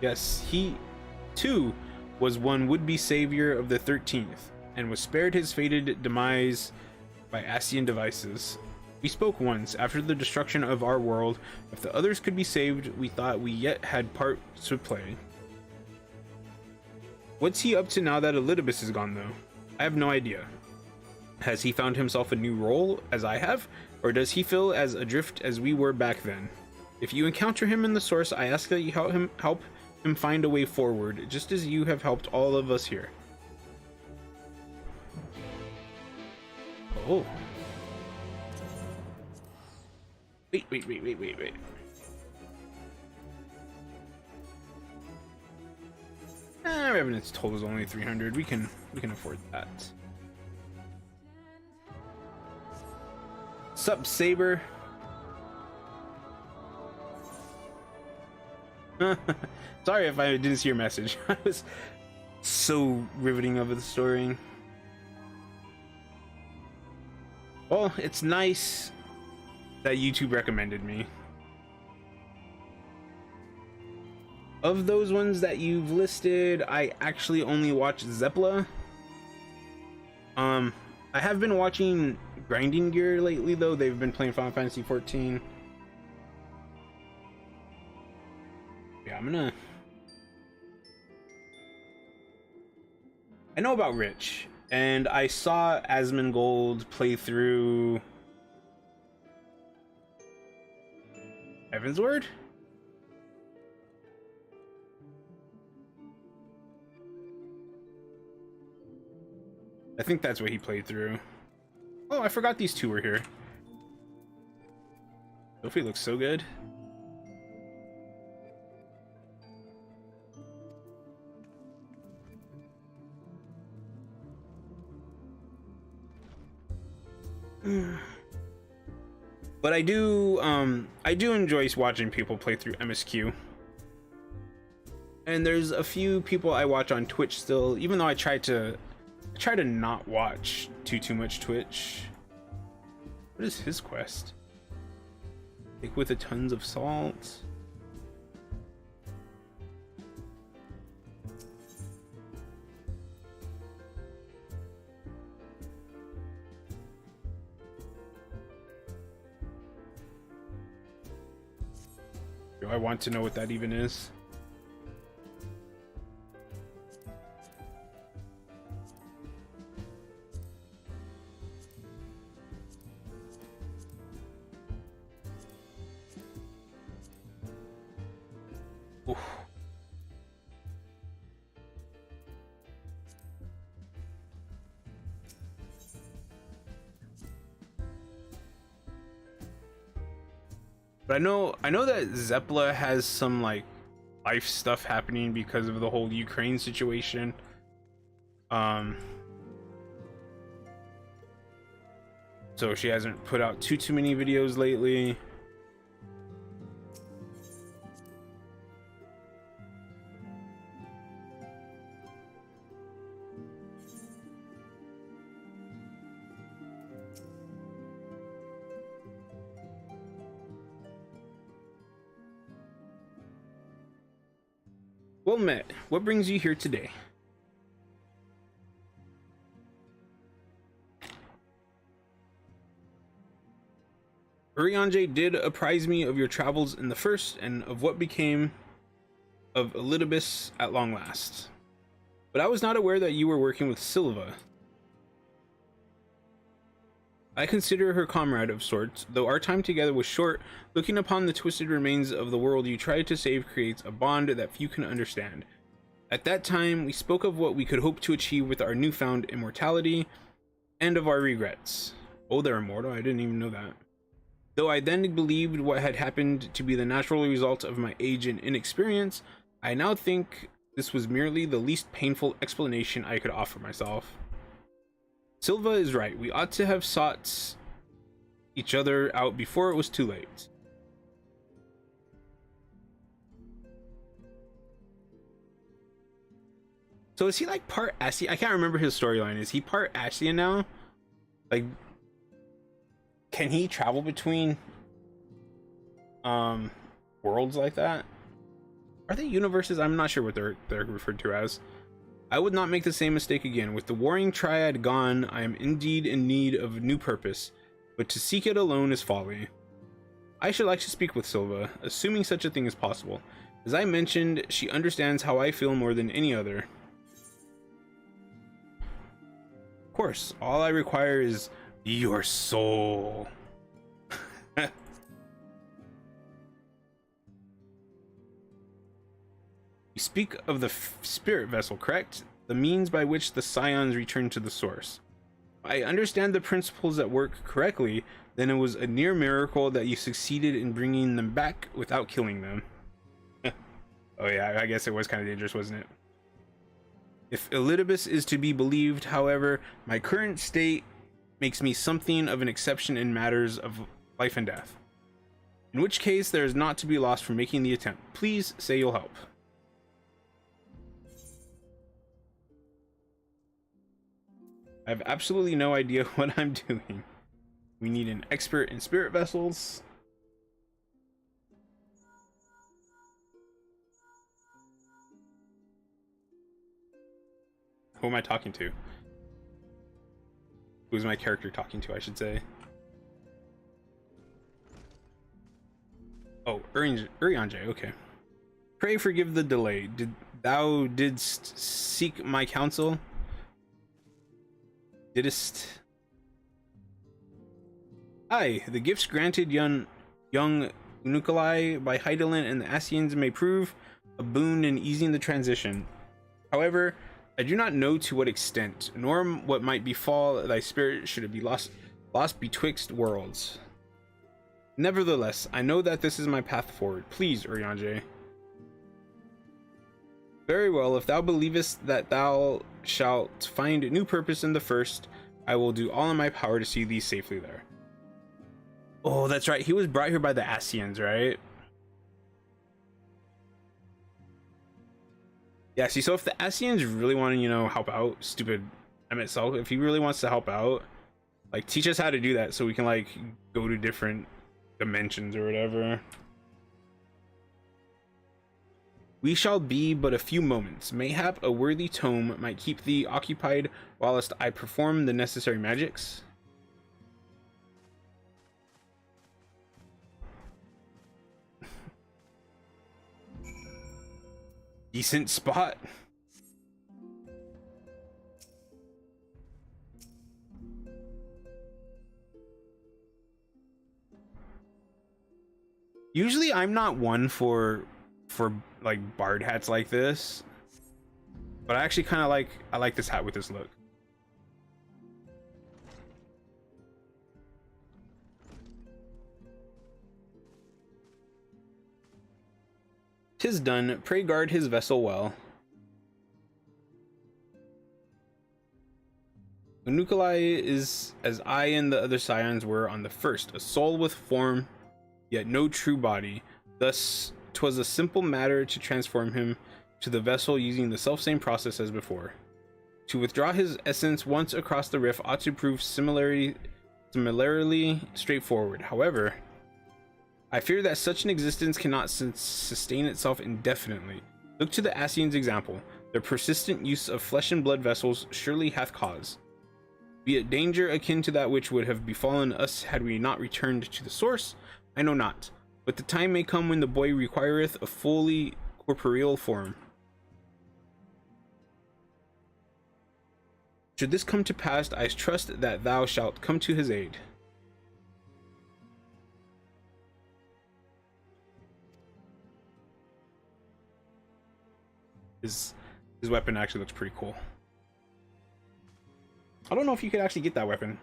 Yes, he too was one would-be savior of the 13th, and was spared his fated demise by Ascian devices. We spoke once, after the destruction of our world. If the others could be saved, we thought we yet had parts to play. What's he up to now that Elidibus is gone, though? I have no idea. Has he found himself a new role, as I have? Or does he feel as adrift as we were back then? If you encounter him in the source, I ask that you help him find a way forward, just as you have helped all of us here. Oh. Wait. Revenant's toll is only 300. We can afford that. Sup, Saber? Sorry if I didn't see your message. I was so riveting of the story. Well, it's nice that YouTube recommended me. Of those ones that you've listed, I actually only watched Zepla. I have been watching Grinding Gear lately, though. They've been playing Final Fantasy 14. Yeah, I know about Rich, and I saw Asmongold play through Heavensward? I think that's what he played through. Oh, I forgot these two were here. Sophie looks so good. But I do enjoy watching people play through MSQ. And there's a few people I watch on Twitch still, even though I try to not watch too much Twitch. What is his quest? Take with a tons of salt. Do I want to know what that even is? Oof. But I know that Zepla has some like life stuff happening because of the whole Ukraine situation. So she hasn't put out too many videos lately. Well met. What brings you here today? Urianger did apprise me of your travels in the first and of what became of Elidibus at long last. But I was not aware that you were working with Silva. I consider her comrade of sorts, though our time together was short. Looking upon the twisted remains of the world you tried to save creates a bond that few can understand. At that time, we spoke of what we could hope to achieve with our newfound immortality, and of our regrets. Oh, they're immortal? I didn't even know that. Though I then believed what had happened to be the natural result of my age and inexperience, I now think this was merely the least painful explanation I could offer myself. Silva is right. We ought to have sought each other out before it was too late. So is he like part Ascian? I can't remember his storyline. Is he part Ascian now? Like, can he travel between worlds like that? Are they universes? I'm not sure what they're referred to as. I would not make the same mistake again. With the warring triad gone, I am indeed in need of a new purpose, but to seek it alone is folly. I should like to speak with Silva, assuming such a thing is possible. As I mentioned, she understands how I feel more than any other. Of course, all I require is your soul. You speak of the spirit vessel, correct? The means by which the scions return to the source. I understand the principles at work correctly, then it was a near miracle that you succeeded in bringing them back without killing them. Oh yeah, I guess it was kind of dangerous, wasn't it? If Elidibus is to be believed, however, my current state makes me something of an exception in matters of life and death. In which case, there is not to be lost from making the attempt. Please say you'll help. I have absolutely no idea what I'm doing. We need an expert in spirit vessels. Who am I talking to? Who's my character talking to, I should say. Oh, Urianger, okay. Pray forgive the delay. Thou didst seek my counsel? Didst? Aye, the gifts granted young Unukalai by Hydaelyn and the Ascians may prove a boon in easing the transition. However, I do not know to what extent, nor what might befall thy spirit should it be lost betwixt worlds. Nevertheless, I know that this is my path forward. Please, Urianger. Very well, if thou believest that thou shalt find new purpose in the first, I will do all in my power to see thee safely there. Oh, that's right. He was brought here by the Ascians, right? Yeah, see, so if the Ascians really want to, you know, help out, stupid Emmett Selk, if he really wants to help out, like, teach us how to do that so we can, like, go to different dimensions or whatever. We shall be but a few moments. Mayhap a worthy tome might keep thee occupied whilst I perform the necessary magics. Decent spot. Usually I'm not one for for like bard hats like this, but I actually kind of like this hat with this look. "'Tis done, pray guard his vessel well." Nuclei is as I and the other scions were on the first, a soul with form, yet no true body. Thus 'twas a simple matter to transform him to the vessel using the selfsame process as before. To withdraw his essence once across the rift ought to prove similarly straightforward. However, I fear that such an existence cannot sustain itself indefinitely. Look to the Asians' example. Their persistent use of flesh and blood vessels surely hath cause. Be it danger akin to that which would have befallen us had we not returned to the source, I know not, but the time may come when the boy requireth a fully corporeal form. Should this come to pass, I trust that thou shalt come to his aid. His weapon actually looks pretty cool. I don't know if you could actually get that weapon.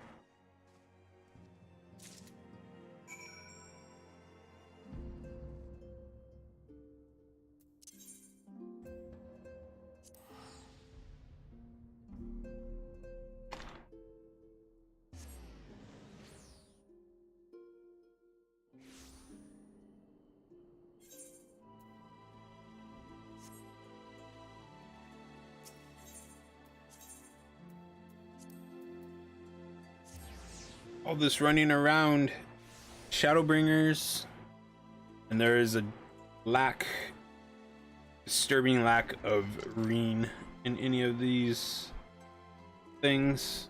All this running around, Shadowbringers, and there is a disturbing lack of green in any of these things.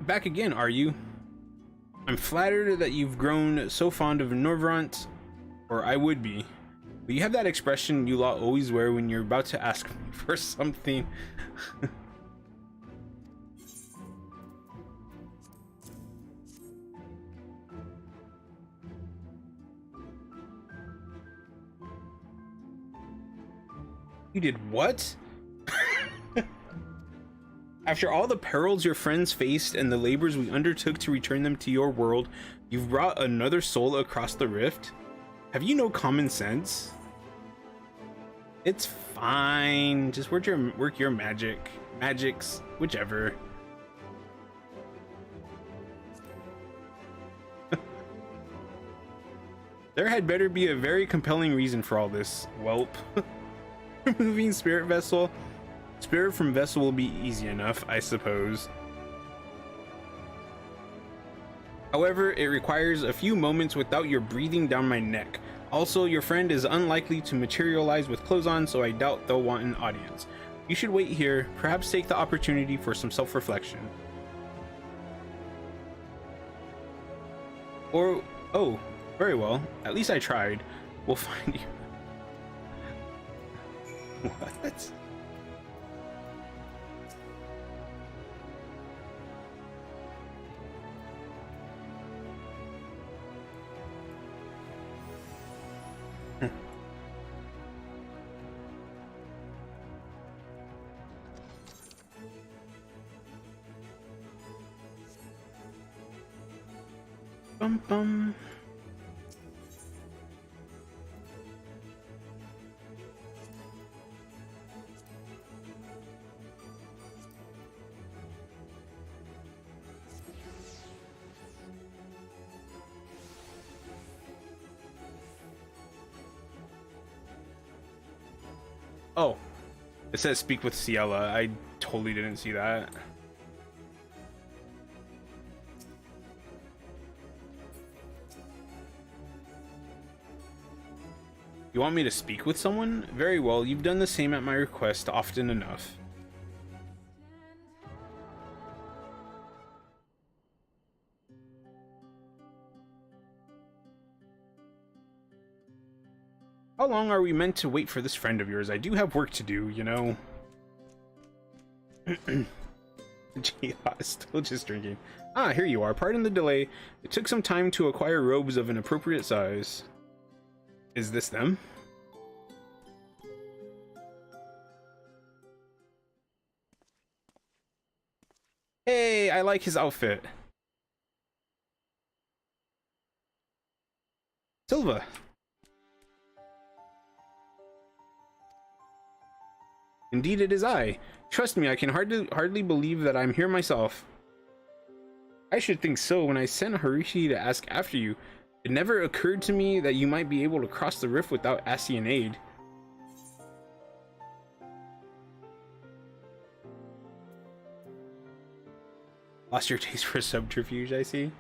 Back again, are you? I'm flattered that you've grown so fond of Norvrant, or I would be. But you have that expression you lot always wear when you're about to ask me for something. You did what? After all the perils your friends faced and the labors we undertook to return them to your world, you've brought another soul across the rift? Have you no common sense? It's fine. Just work your magics, whichever. There had better be a very compelling reason for all this, whelp. Removing spirit from vessel will be easy enough, I suppose. However, it requires a few moments without your breathing down my neck. Also, your friend is unlikely to materialize with clothes on, so I doubt they'll want an audience. You should wait here, perhaps take the opportunity for some self-reflection. Or, oh, very well. At least I tried. We'll find you. What? Bum bum. Oh, it says speak with Ciela. I totally didn't see that. You want me to speak with someone? Very well, you've done the same at my request often enough. How long are we meant to wait for this friend of yours? I do have work to do, you know. Gee, still just drinking. Ah, here you are. Pardon the delay. It took some time to acquire robes of an appropriate size. Is this them? Hey, I like his outfit. Silva. Indeed it is I. Trust me, I can hardly believe that I'm here myself. I should think so. When I sent Harushi to ask after you, it never occurred to me that you might be able to cross the rift without Asian aid. Lost your taste for subterfuge, I see.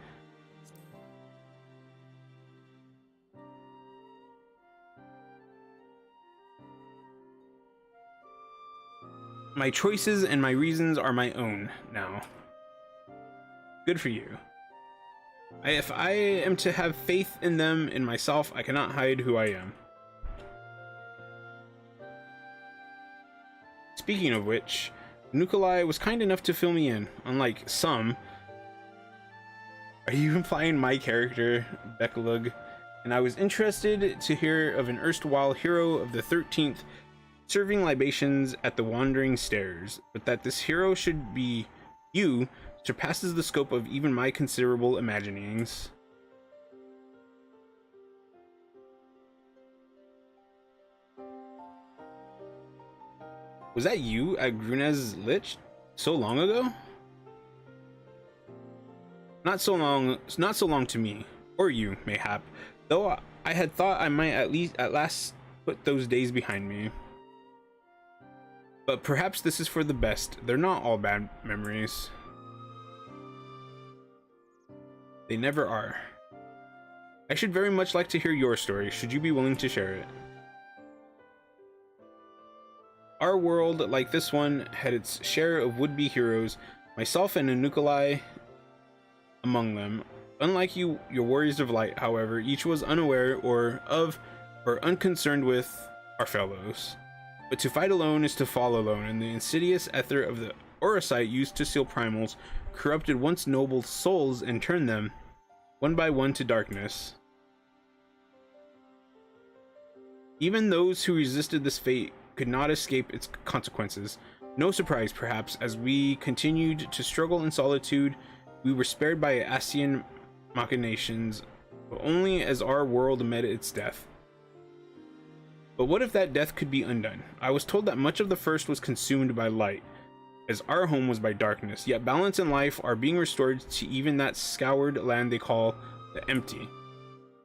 My choices and my reasons are my own now. Good for you. If I am to have faith in them, in myself, I cannot hide who I am. Speaking of which, Nikolai was kind enough to fill me in, unlike some. Are you implying my character, Bekalug? And I was interested to hear of an erstwhile hero of the 13th serving libations at the Wandering Stairs, but that this hero should be you surpasses the scope of even my considerable imaginings. Was that you at Grunez Lich so long ago? Not so long to me, or you, mayhap, though I had thought I might at last put those days behind me. But perhaps this is for the best. They're not all bad memories. They never are. I should very much like to hear your story, should you be willing to share it. Our world, like this one, had its share of would-be heroes, myself and Nikolai among them. Unlike you, your warriors of light, however, each was unaware or unconcerned with our fellows. But to fight alone is to fall alone, and the insidious ether of the Orosite used to seal primals corrupted once noble souls and turned them, one by one, to darkness. Even those who resisted this fate could not escape its consequences. No surprise, perhaps, as we continued to struggle in solitude, we were spared by Asian machinations, but only as our world met its death. But what if that death could be undone? I was told that much of the first was consumed by light, as our home was by darkness, yet balance and life are being restored to even that scoured land they call the empty.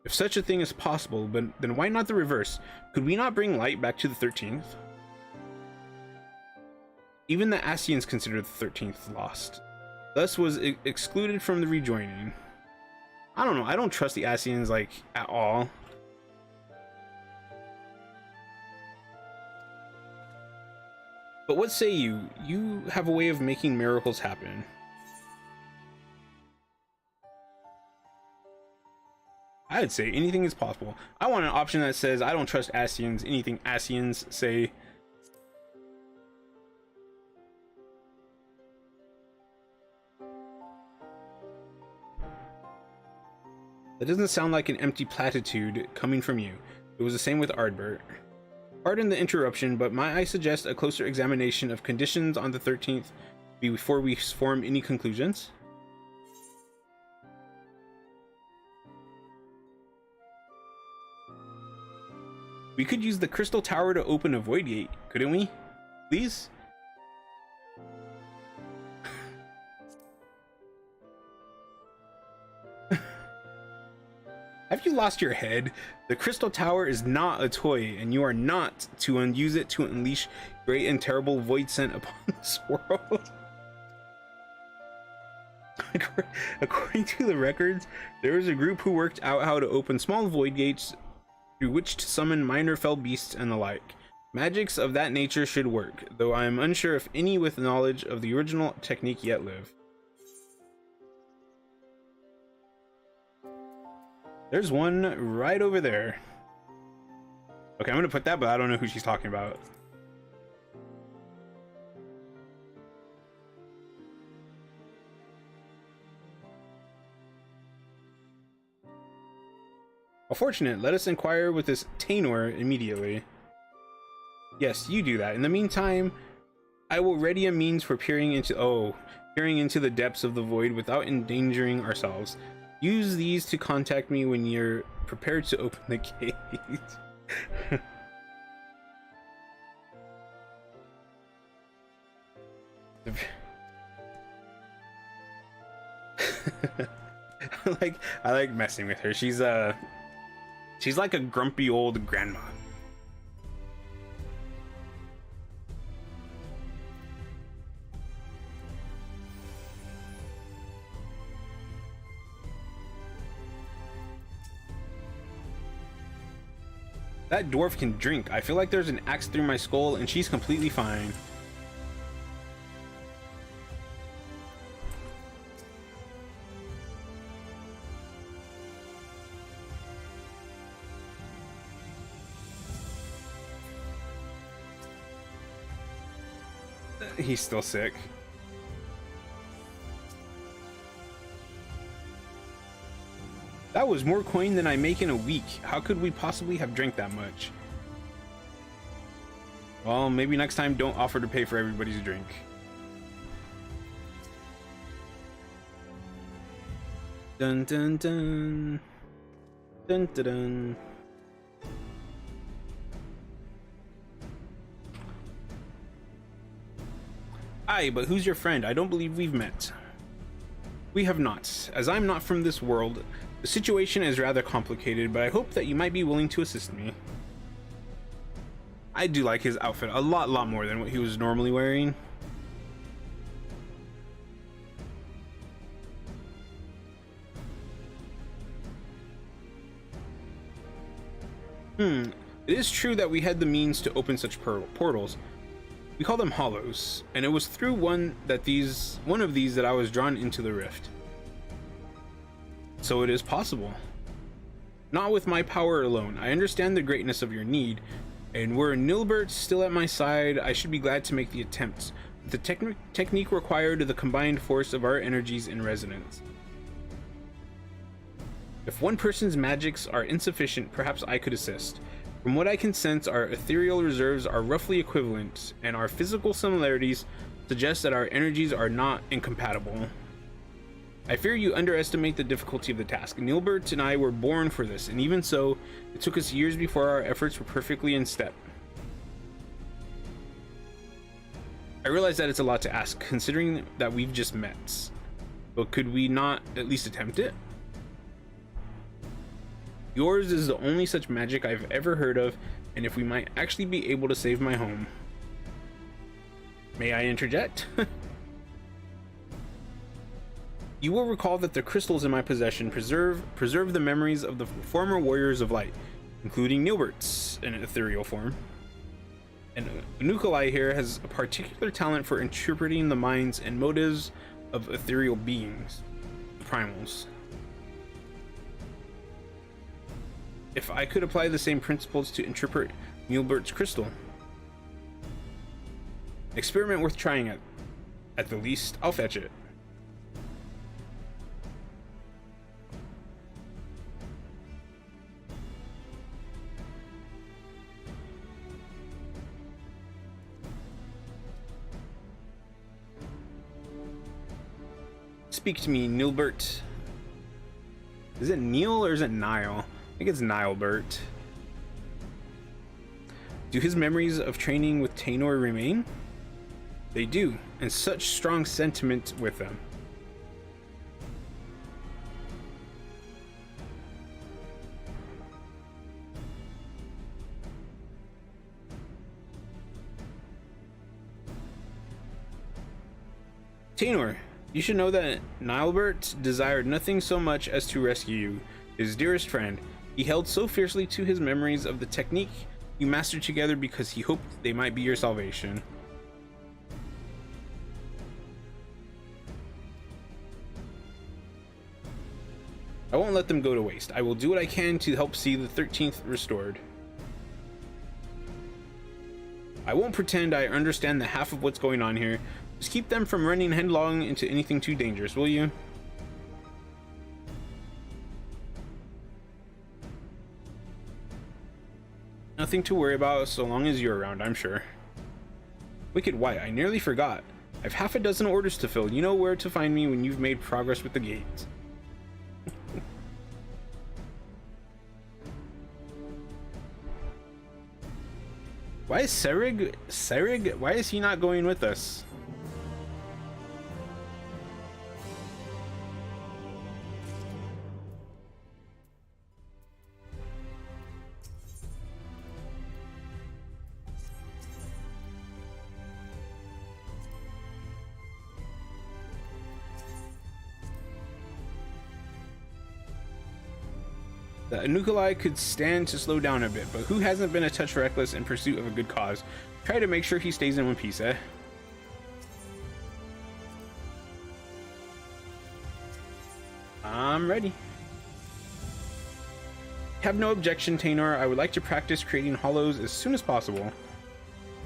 If such a thing is possible, then why not the reverse? Could we not bring light back to the 13th? Even the Asians considered the 13th lost, thus was excluded from the rejoining. I don't know, I don't trust the Asians, like, at all. But what say you? You have a way of making miracles happen. I'd say anything is possible. I want an option that says I don't trust Asians, anything Asians say. That doesn't sound like an empty platitude coming from you. It was the same with Ardbert. Pardon the interruption, but might I suggest a closer examination of conditions on the 13th before we form any conclusions? We could use the crystal tower to open a void gate, couldn't we? Please? Have you lost your head? The crystal tower is not a toy, and you are not to unuse it to unleash great and terrible void sent upon this world. According to the records, there was a group who worked out how to open small void gates through which to summon minor fell beasts and the like. Magics of that nature should work, though I am unsure if any with knowledge of the original technique yet live. There's one right over there. Okay, I'm gonna put that, but I don't know who she's talking about. How fortunate. Let us inquire with this Tainor immediately. Yes, you do that. In the meantime, I will ready a means for peering into the depths of the void without endangering ourselves. Use these to contact me when you're prepared to open the gate. I like messing with her. She's like a grumpy old grandma. That dwarf can drink. I feel like there's an axe through my skull and she's completely fine. He's still sick. That was more coin than I make in a week. How could we possibly have drank that much? Well, maybe next time don't offer to pay for everybody's drink. Dun dun dun. Dun dun dun. Aye, but who's your friend? I don't believe we've met. We have not. As I'm not from this world, the situation is rather complicated, but I hope that you might be willing to assist me. I do like his outfit a lot more than what he was normally wearing. It is true that we had the means to open such portals. We call them hollows, and it was through one of these that I was drawn into the rift. So it is possible. Not with my power alone. I understand the greatness of your need, and were Nilbert still at my side, I should be glad to make the attempt. The technique required the combined force of our energies in resonance. If one person's magics are insufficient, perhaps I could assist. From what I can sense, our ethereal reserves are roughly equivalent, and our physical similarities suggest that our energies are not incompatible. I fear you underestimate the difficulty of the task. Nilbert and I were born for this, and even so, it took us years before our efforts were perfectly in step. I realize that it's a lot to ask, considering that we've just met. But could we not at least attempt it? Yours is the only such magic I've ever heard of, and if we might actually be able to save my home. May I interject? You will recall that the crystals in my possession preserve the memories of the former warriors of light, including Nilbert's in ethereal form. And Nukalai here has a particular talent for interpreting the minds and motives of ethereal beings, the primals. If I could apply the same principles to interpret Nilbert's crystal, experiment worth trying at the least, I'll fetch it. Speak to me, Nilbert. Is it Neil or is it Nile? I think it's Nilebert. Do his memories of training with Tainor remain? They do, and such strong sentiment with them. Tainor, you should know that Nilebert desired nothing so much as to rescue you, his dearest friend. He held so fiercely to his memories of the technique you mastered together because he hoped they might be your salvation. I won't let them go to waste. I will do what I can to help see the 13th restored. I won't pretend I understand the half of what's going on here. Just keep them from running headlong into anything too dangerous, will you? Nothing to worry about so long as you're around, I'm sure. Wicked White, I nearly forgot. I've half a dozen orders to fill. You know where to find me when you've made progress with the gates. Why is Serig, why is he not going with us? The Anukulai could stand to slow down a bit, but who hasn't been a touch reckless in pursuit of a good cause? Try to make sure he stays in one piece, eh? I'm ready. Have no objection, Tainor. I would like to practice creating hollows as soon as possible.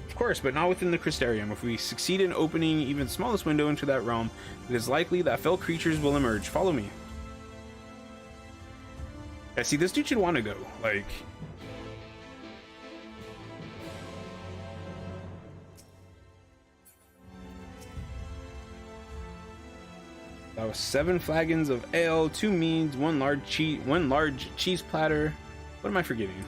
Of course, but not within the Crystarium. If we succeed in opening even the smallest window into that realm, it is likely that fell creatures will emerge. Follow me. Yeah, see, this dude should want to go. Like, that was 7 flagons of ale, 2 meads, one large cheese platter. What am I forgetting?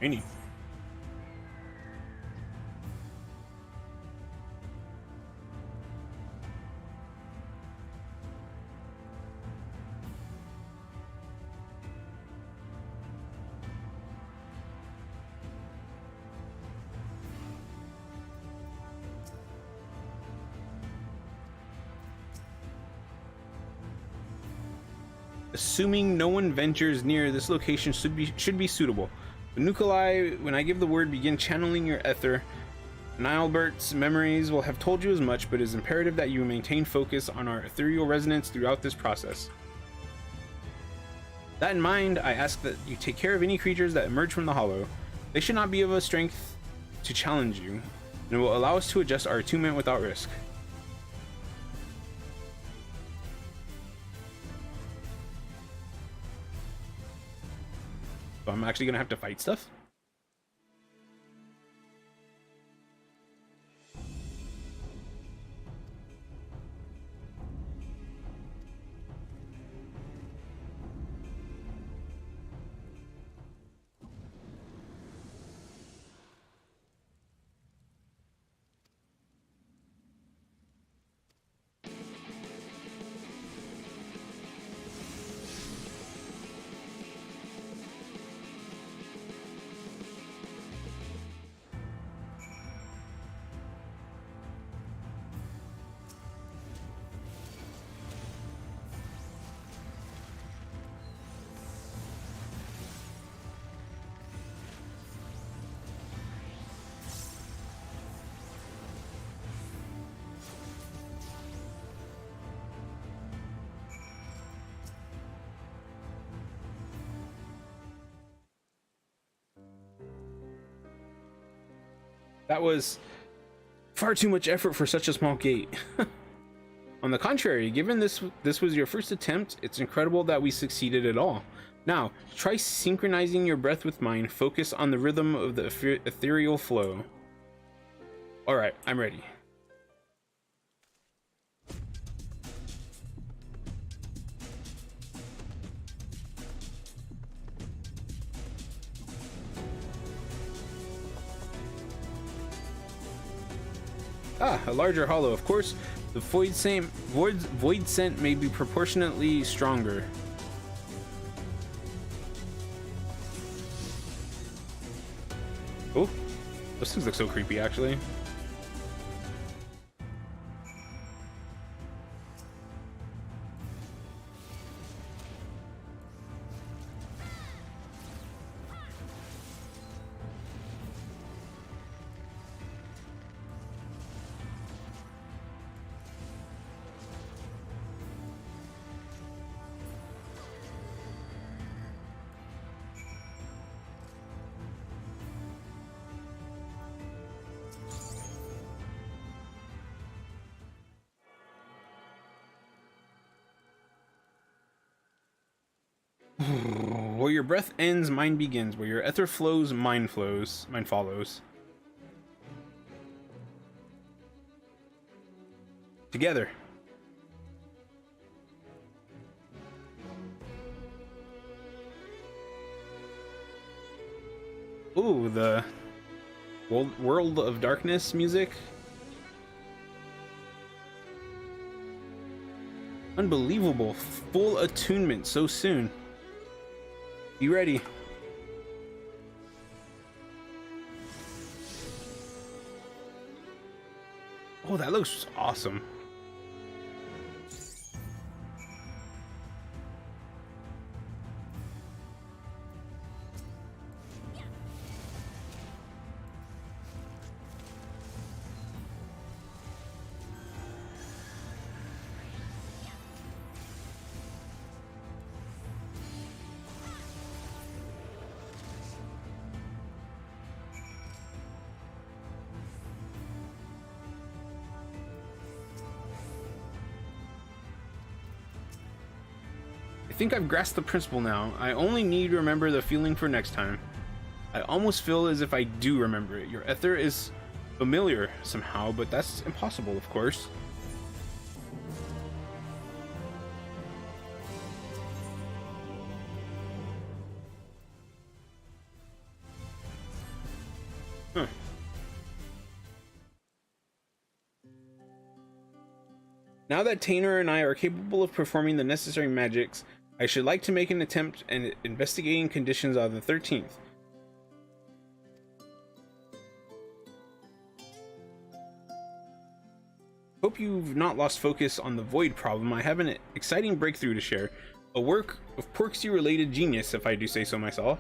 Any. Assuming no one ventures near, this location should be suitable. But Nukulai, when I give the word, begin channeling your ether. Nilebert's memories will have told you as much, but it is imperative that you maintain focus on our ethereal resonance throughout this process. That in mind, I ask that you take care of any creatures that emerge from the hollow. They should not be of a strength to challenge you, and it will allow us to adjust our attunement without risk. I'm actually gonna have to fight stuff. That was far too much effort for such a small gate. On the contrary, given this was your first attempt, it's incredible that we succeeded at all. Now, try synchronizing your breath with mine. Focus on the rhythm of the ethereal flow. Alright, I'm ready. Ah, a larger hollow, of course. The void scent may be proportionately stronger. Oh, those things look so creepy, actually. Where your breath ends, mine begins. Where your ether flows, mine flows. Mine follows. Together. Ooh, the World of Darkness music. Unbelievable. Full attunement so soon. Be ready. Oh, that looks awesome. I think I've grasped the principle now. I only need to remember the feeling for next time. I almost feel as if I do remember it. Your ether is familiar somehow, but that's impossible, of course. Huh. Now that Tainer and I are capable of performing the necessary magics, I should like to make an attempt at investigating conditions on the 13th. Hope you've not lost focus on the void problem. I have an exciting breakthrough to share. A work of Porksy-related genius, if I do say so myself.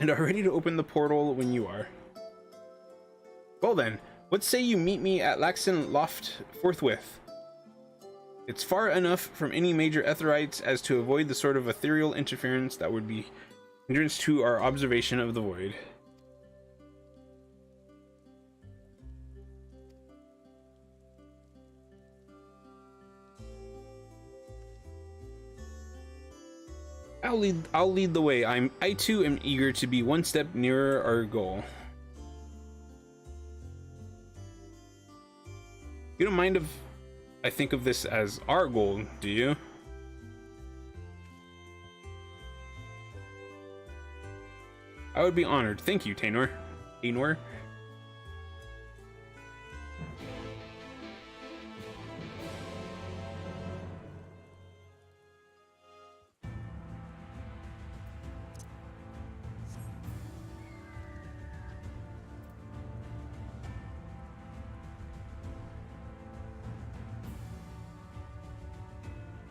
And are ready to open the portal when you are. Well then, what say you meet me at Laxon Loft forthwith? It's far enough from any major etherites as to avoid the sort of ethereal interference that would be hindrance to our observation of the void. I'll lead the way. I too am eager to be one step nearer our goal. You don't mind if I think of this as our goal, do you? I would be honored. Thank you, Tainor. Tainor.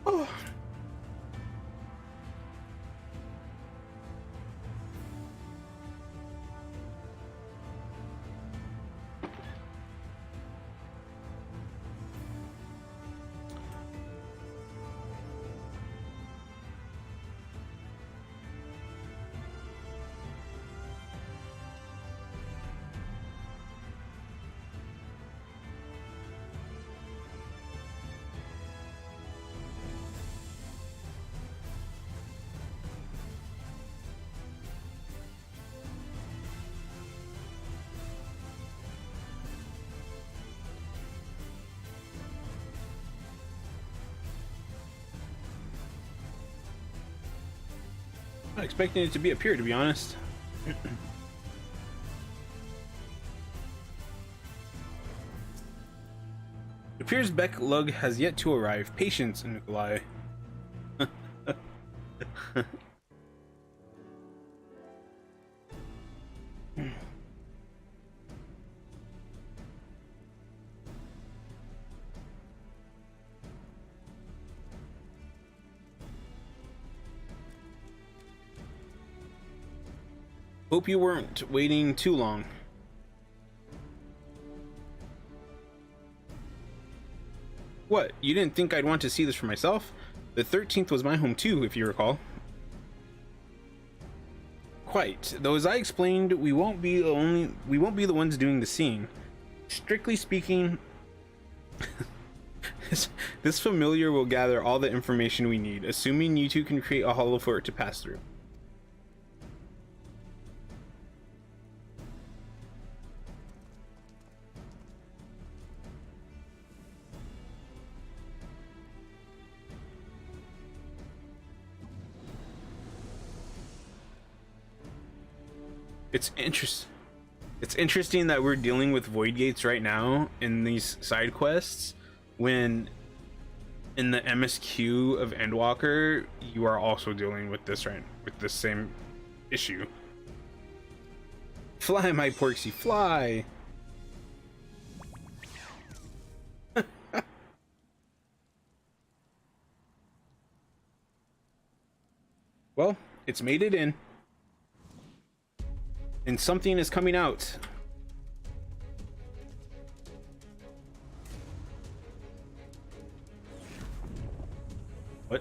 Oh. Not expecting it to be up here, to be honest. It appears Beck Lug has yet to arrive. Patience, Nikolai. Hope you weren't waiting too long. What? You didn't think I'd want to see this for myself? The 13th was my home too, if you recall. Quite. Though as I explained, we won't be the ones doing the seeing. Strictly speaking, This familiar will gather all the information we need, assuming you two can create a hollow for it to pass through. It's interesting that we're dealing with void gates right now in these side quests, when in the MSQ of Endwalker you are also dealing with this same issue. Fly, my Porksy, fly. Well, it's made it in. And something is coming out. What?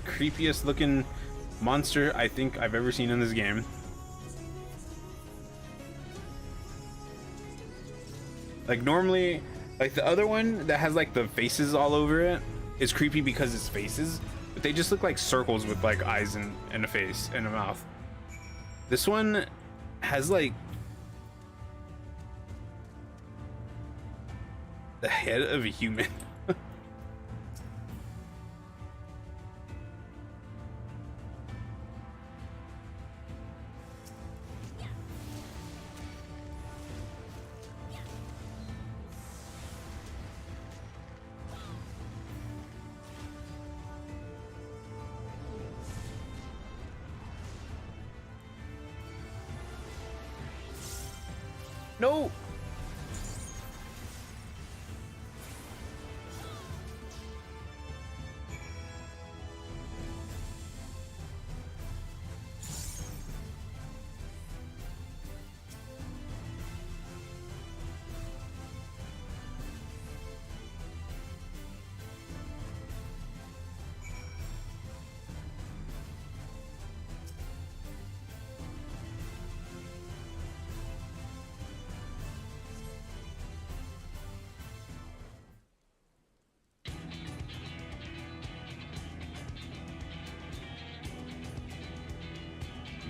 Creepiest looking monster I think I've ever seen in this game. Like normally, like the other one that has like the faces all over it is creepy because it's faces, but they just look like circles with like eyes and a face and a mouth. This one has like the head of a human. No.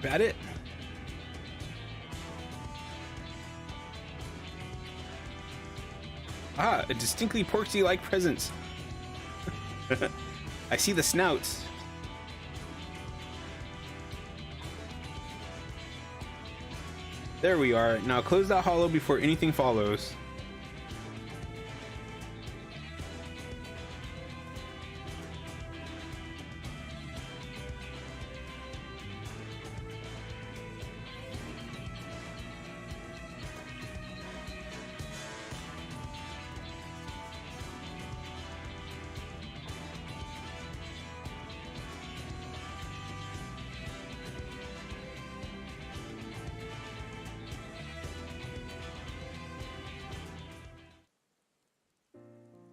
That it? Ah, a distinctly Porksy-like presence. I see the snouts. There we are. Now close that hollow before anything follows.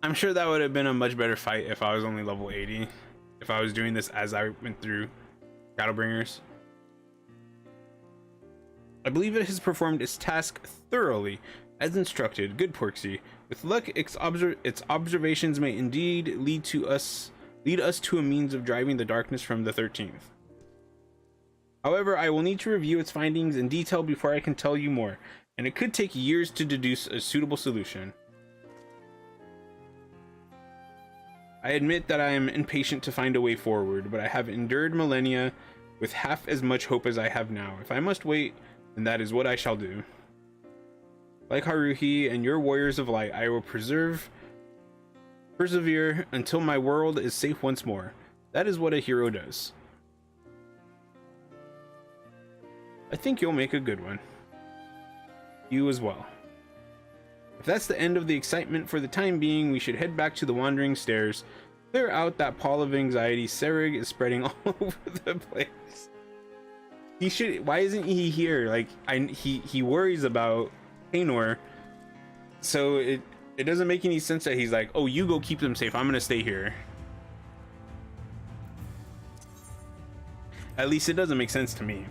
I'm sure that would have been a much better fight if I was only level 80. If I was doing this as I went through Shadowbringers. I believe it has performed its task thoroughly, as instructed. Good Porksy. With luck, its observations may indeed lead us to a means of driving the darkness from the 13th. However, I will need to review its findings in detail before I can tell you more, and it could take years to deduce a suitable solution. I admit that I am impatient to find a way forward, but I have endured millennia with half as much hope as I have now. If I must wait, then that is what I shall do. Like Haruhi and your warriors of light, I will persevere until my world is safe once more. That is what a hero does. I think you'll make a good one. You as well. If that's the end of the excitement for the time being, we should head back to the wandering stairs. Clear out that pall of anxiety Serig is spreading all over the place. He should. Why isn't he here? Like, he worries about Painor, so it doesn't make any sense that he's like, oh, you go keep them safe. I'm gonna stay here. At least it doesn't make sense to me.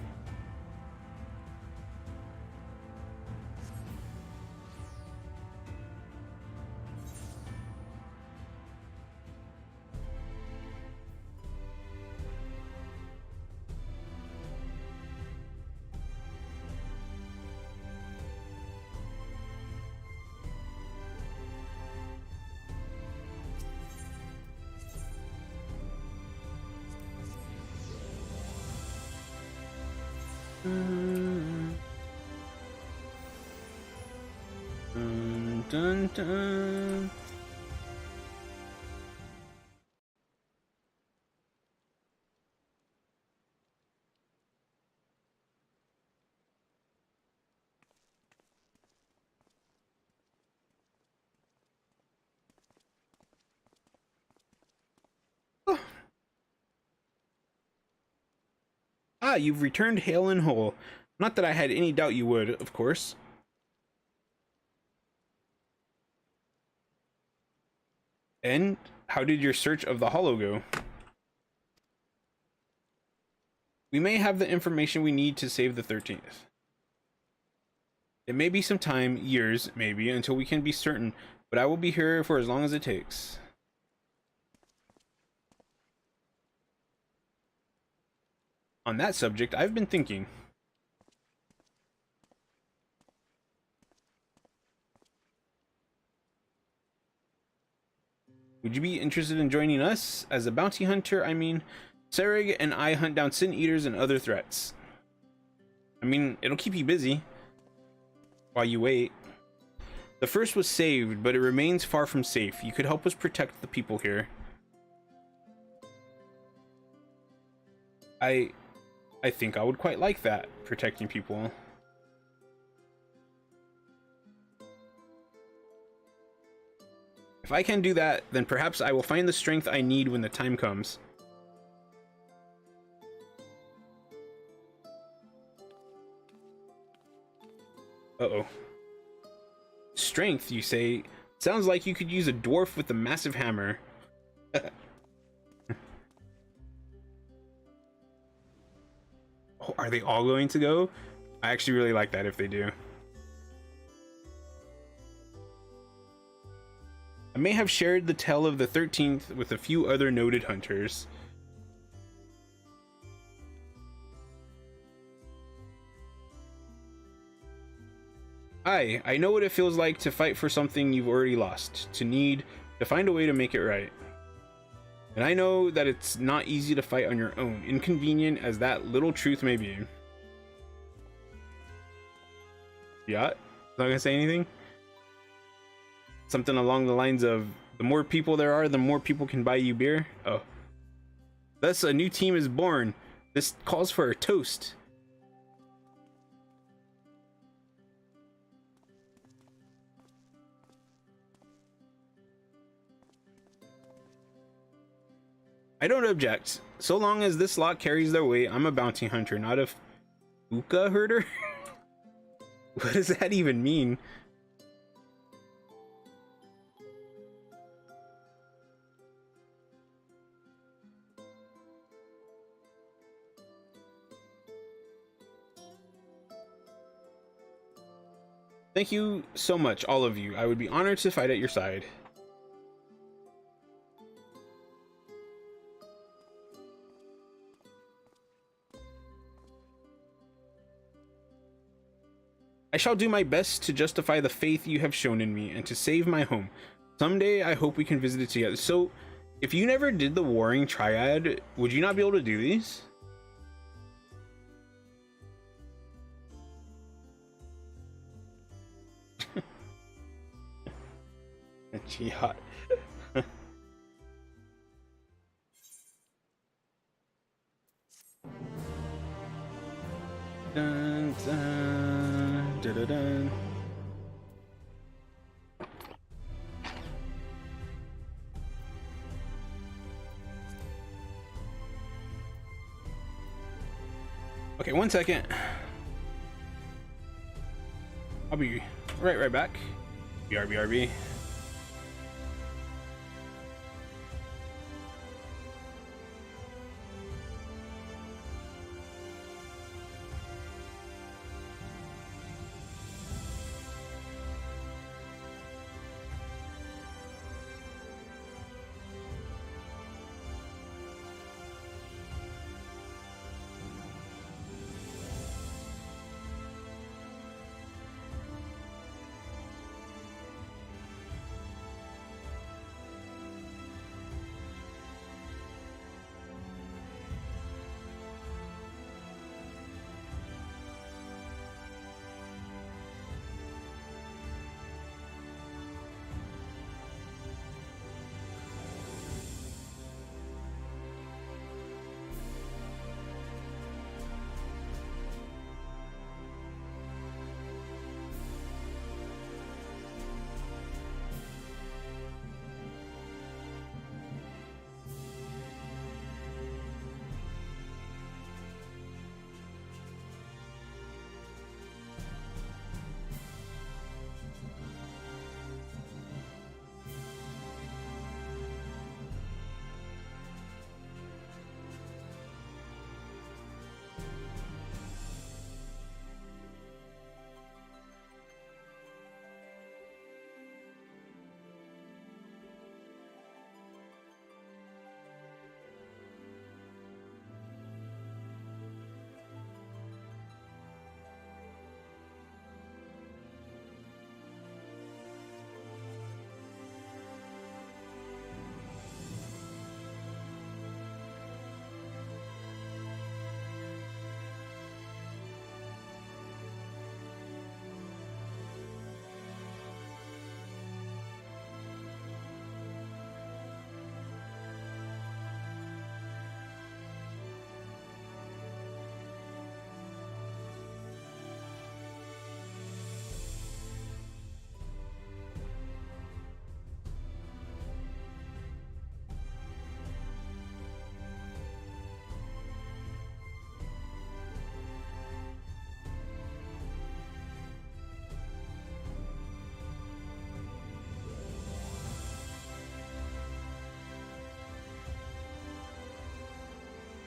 Dun, dun, dun. Oh. Ah, you've returned hale and whole. Not that I had any doubt you would, of course. And how did your search of the Hollow go? We may have the information we need to save the 13th. It may be some time, years, maybe, until we can be certain, but I will be here for as long as it takes. On that subject, I've been thinking. Would you be interested in joining us? As a bounty hunter, I mean, Sereg and I hunt down sin eaters and other threats. I mean, it'll keep you busy while you wait. The first was saved, but it remains far from safe. You could help us protect the people here. I think I would quite like that, protecting people. If I can do that, then perhaps I will find the strength I need when the time comes. Uh-oh. Strength, you say? Sounds like you could use a dwarf with a massive hammer. Oh, are they all going to go? I actually really like that if they do. I may have shared the tale of the 13th with a few other noted hunters. I know what it feels like to fight for something you've already lost, to find a way to make it right. And I know that it's not easy to fight on your own, inconvenient as that little truth may be. Yeah? Not gonna say anything? Something along the lines of, the more people there are, the more people can buy you beer? Oh. Thus, a new team is born. This calls for a toast. I don't object. So long as this lot carries their weight, I'm a bounty hunter, not a Fuka herder? What does that even mean? Thank you so much, all of you. I would be honored to fight at your side. I shall do my best to justify the faith you have shown in me and to save my home. Someday, I hope we can visit it together. So, if you never did the Warring Triad, would you not be able to do these? Jihad. Dun, dun, dun, dun, dun. Okay, 1 second. I'll be right back. BRB.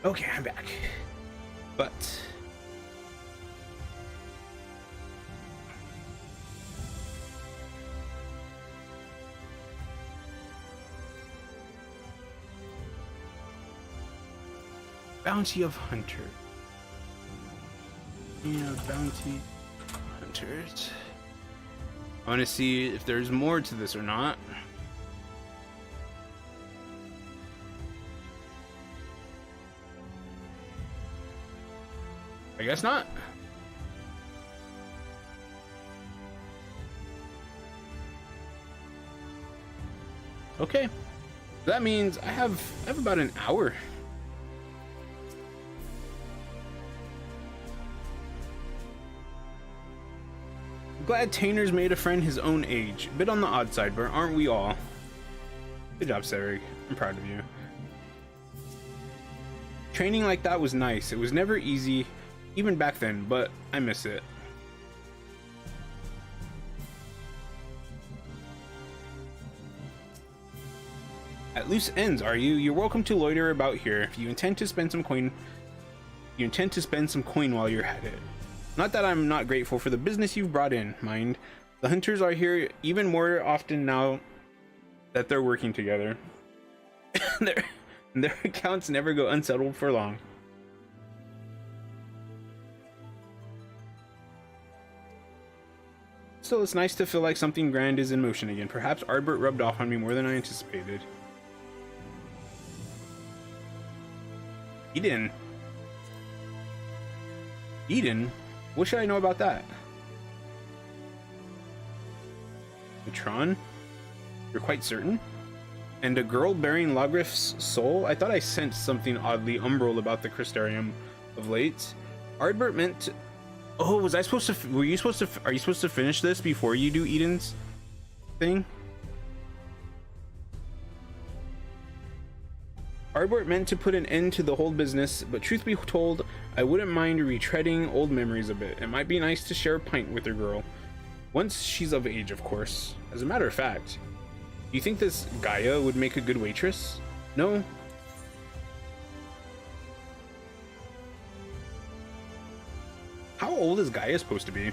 Okay, I'm back. But bounty of hunter. Yeah, bounty hunters. I want to see if there's more to this or not. I guess not. Okay. That means I have about an hour. Glad Tainer's made a friend his own age. A bit on the odd side, but aren't we all? Good job, Cedric. I'm proud of you. Training like that was nice. It was never easy, even back then, but I miss it. At loose ends, are you? You're welcome to loiter about here. If you intend to spend some coin, while you're at it. Not that I'm not grateful for the business you've brought in, mind. The hunters are here even more often now that they're working together. their accounts never go unsettled for long. Still, it's nice to feel like something grand is in motion again. Perhaps Ardbert rubbed off on me more than I anticipated. Eden? What should I know about that? Matron? You're quite certain? And a girl bearing Logrif's soul? I thought I sensed something oddly umbral about the Crystarium of late. Ardbert meant to... Oh, was I supposed to... Are you supposed to finish this before you do Eden's thing? Ardbert meant to put an end to the whole business, but truth be told, I wouldn't mind retreading old memories a bit. It might be nice to share a pint with your girl. Once she's of age, of course. As a matter of fact, do you think this Gaia would make a good waitress? No? How old is Gaia supposed to be?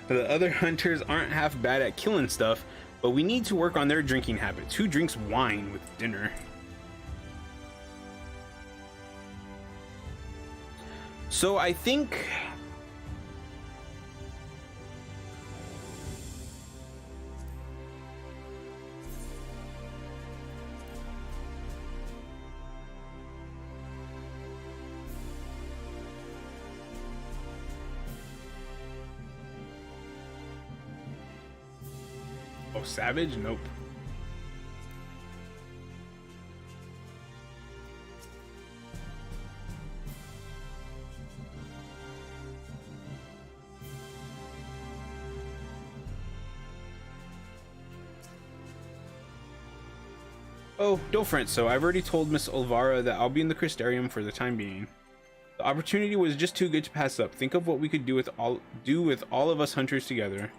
The other hunters aren't half bad at killing stuff, but we need to work on their drinking habits. Who drinks wine with dinner? So I think... Oh, Savage? Nope. Oh, don't fret, so I've already told Miss Olvara that I'll be in the Crystarium for the time being. The opportunity was just too good to pass up. Think of what we could do with all of us hunters together.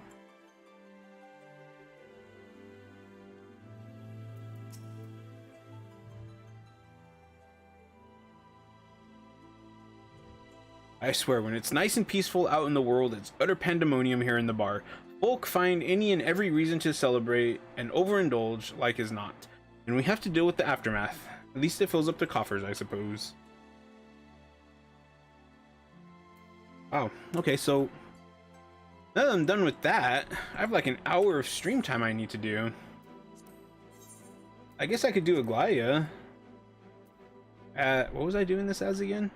I swear, when it's nice and peaceful out in the world, it's utter pandemonium here in the bar. Folk find any and every reason to celebrate and overindulge like as not. And we have to deal with the aftermath. At least it fills up the coffers, I suppose. Wow, okay, so now that I'm done with that, I have like an hour of stream time I need to do. I guess I could do Aglaia. What was I doing this as again?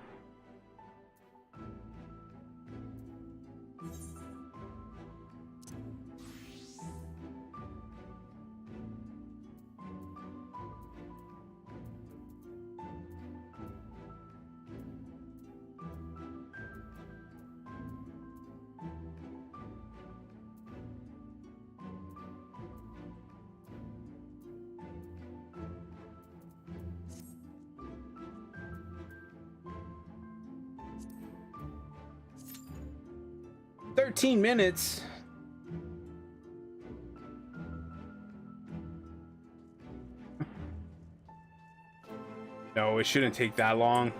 13 minutes. No, it shouldn't take that long.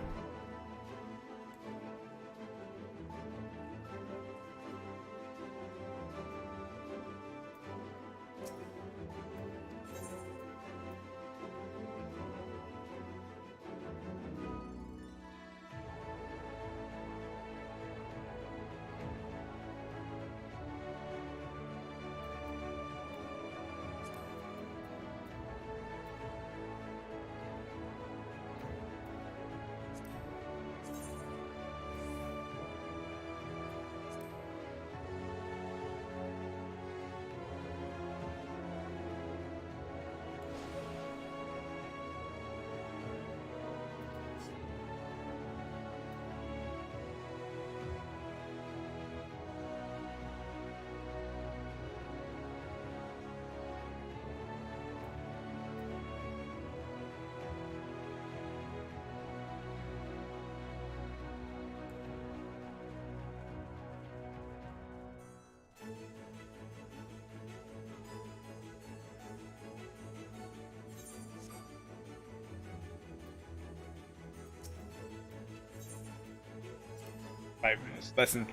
.5 minutes. Less than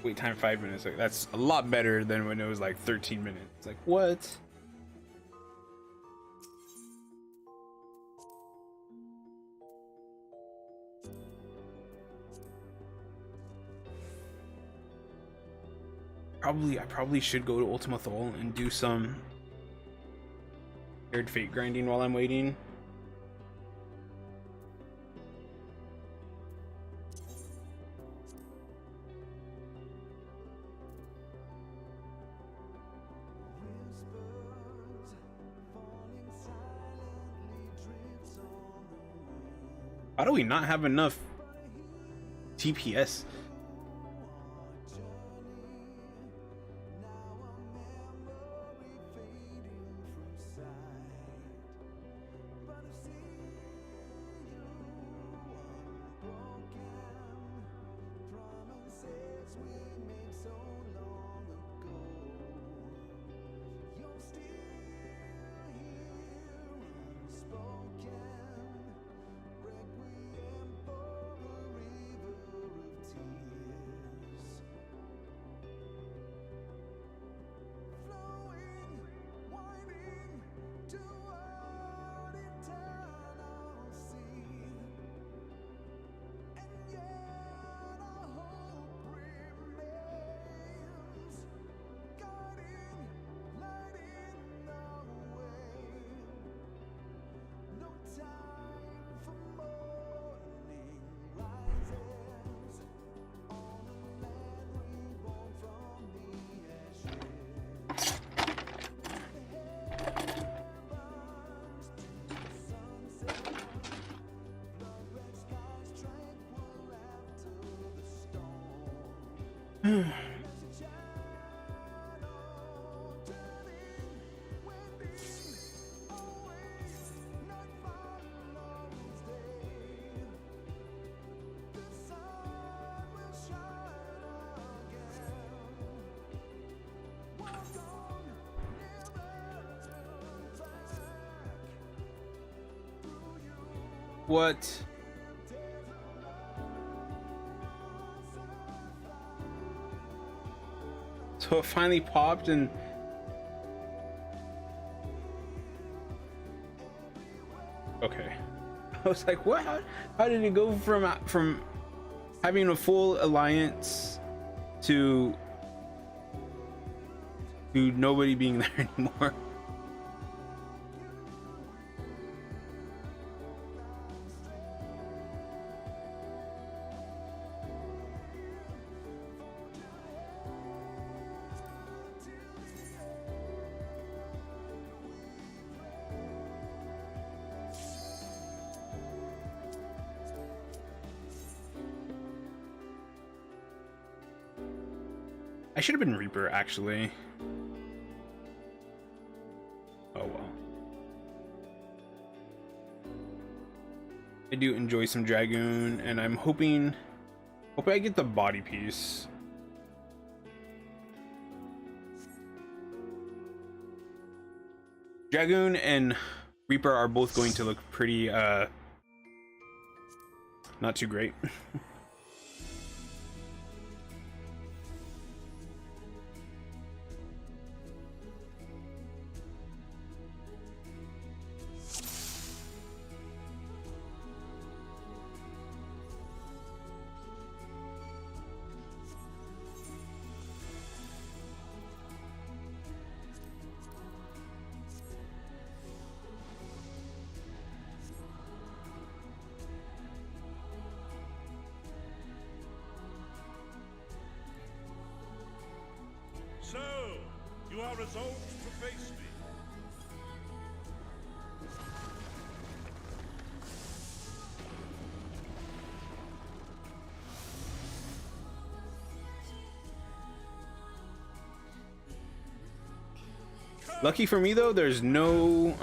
wait time 5 minutes. Like, that's a lot better than when it was like 13 minutes. It's like, what? I probably should go to Ultima Thule and do some Aired Fate grinding while I'm waiting. How do we not have enough TPS? What? So it finally popped and okay. I was like, what? How did it go from having a full alliance to nobody being there anymore? I should have been Reaper, actually. Oh well. I do enjoy some Dragoon, and I'm hoping I get the body piece. Dragoon and Reaper are both going to look pretty not too great. So, you are resolved to face me. Lucky for me though, there's no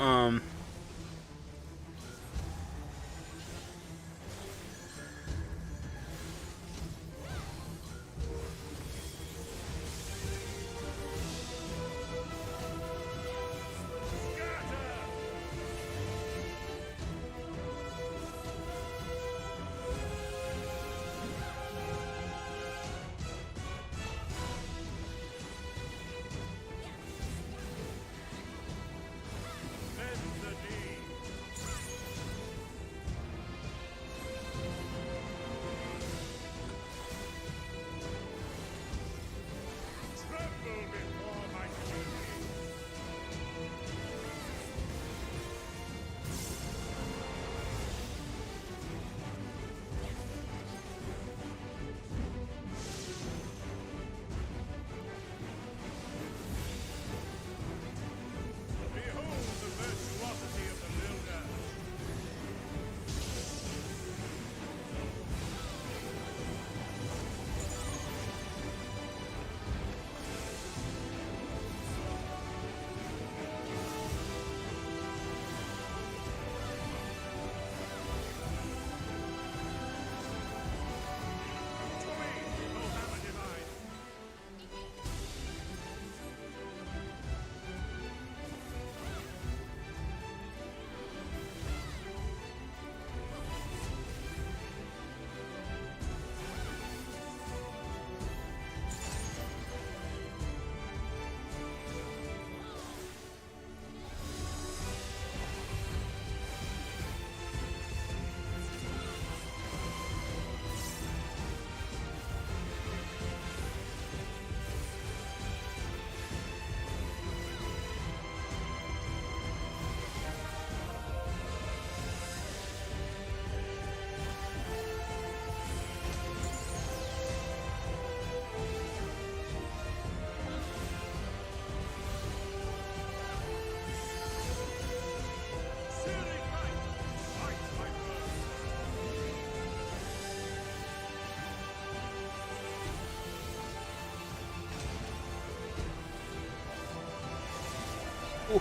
Ooh,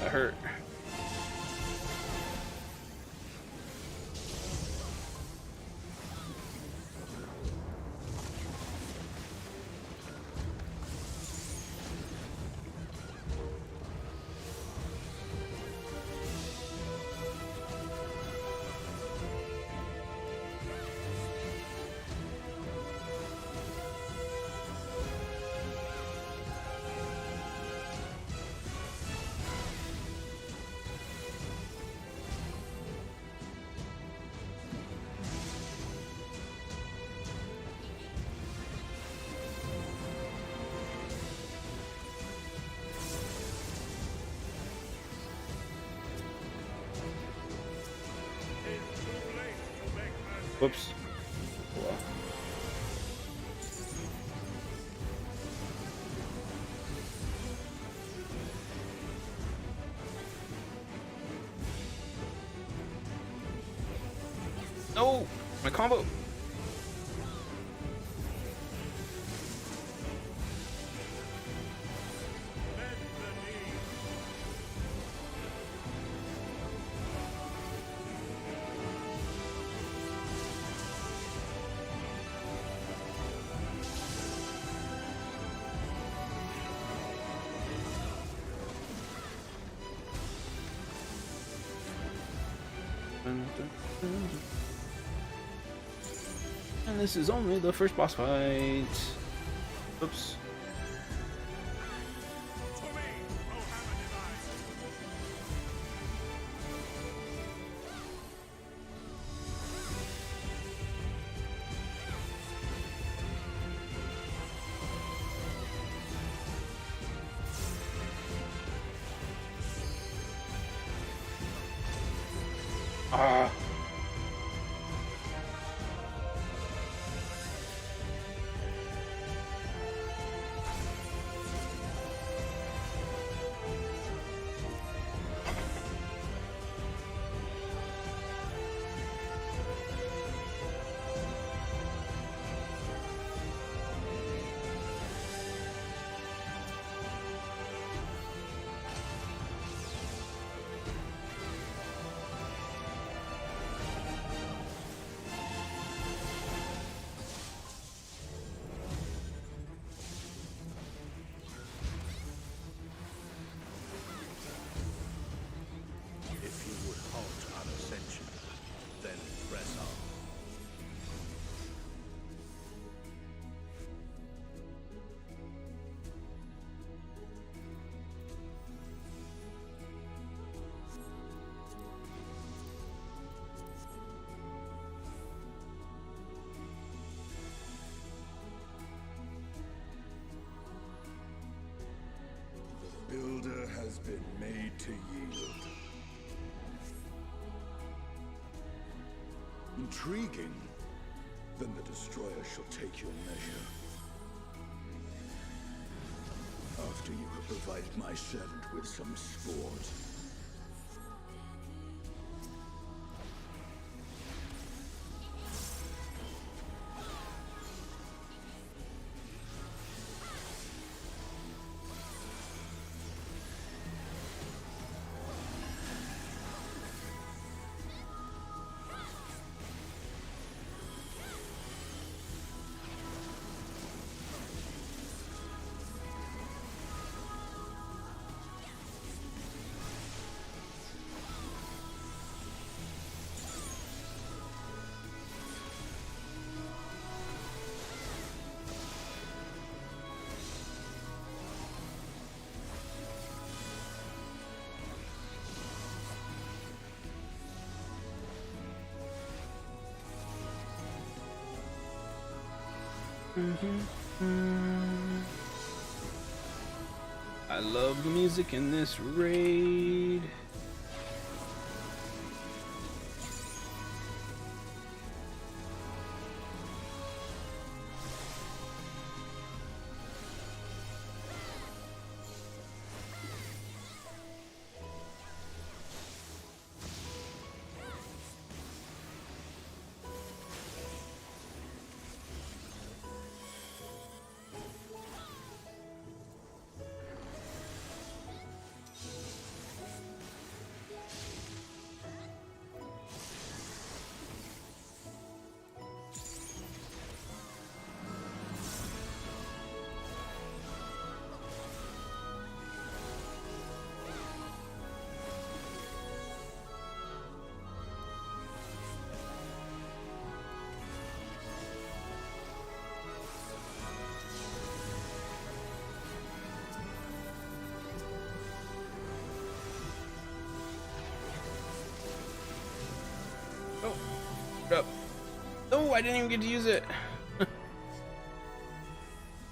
that hurt. Whoops. Wow. No! My combo! Dun, dun, dun, dun. And this is only the first boss fight. Oops. To me, O hammer divine. Ah. If you would halt on ascension, then press on. The builder has been made to yield. Intriguing. Then the destroyer shall take your measure. After you have provided my servant with some sport. I love the music in this raid. Oh, up. Oh, I didn't even get to use it.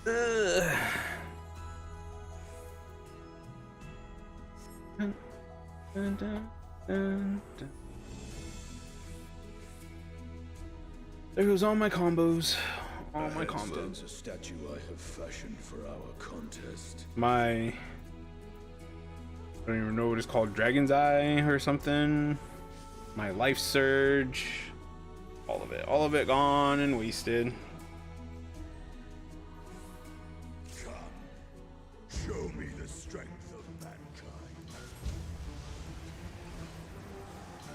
Ugh. Dun, dun, dun, dun, dun. There goes all my combos. All my Ahead combos. stands a statue I have fashioned for our contest. My, I don't even know what it's called, Dragon's Eye or something. My life surge, all of it gone and wasted. Come, show me the strength of mankind.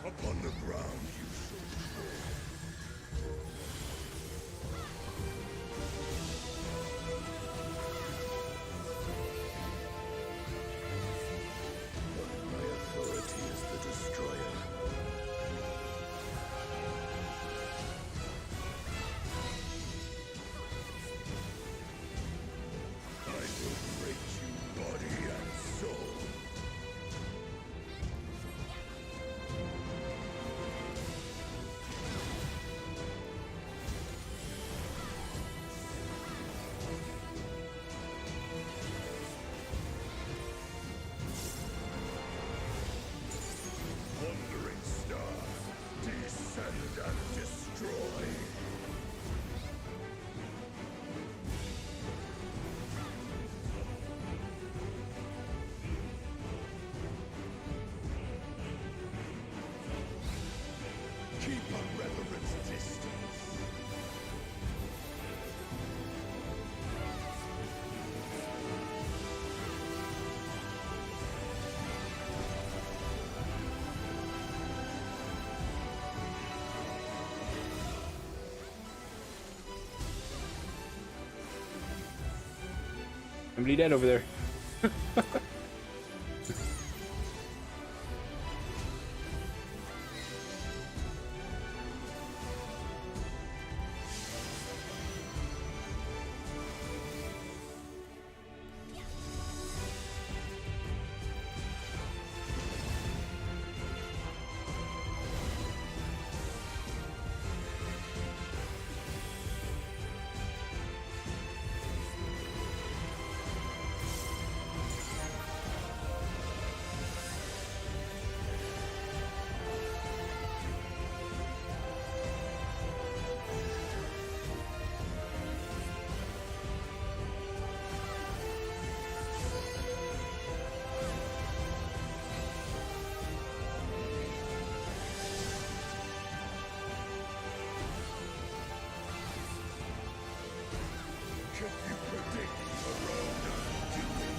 Upon the ground you shall fall. My authority is the destroyer. Keep a reverent distance. Somebody dead over there. Can you predict your own doing?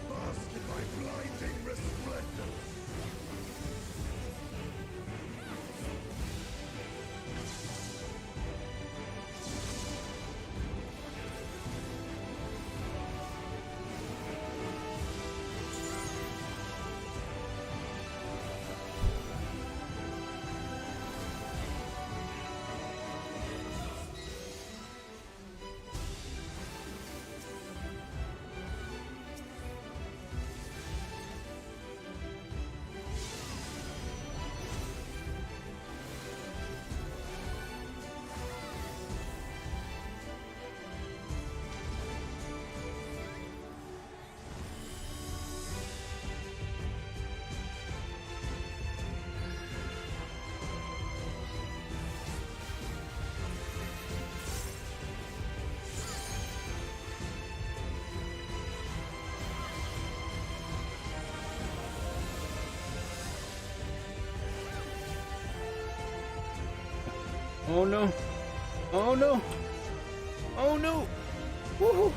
Bask in my blinding resplendence. Oh no. Oh no. Oh no. Woohoo.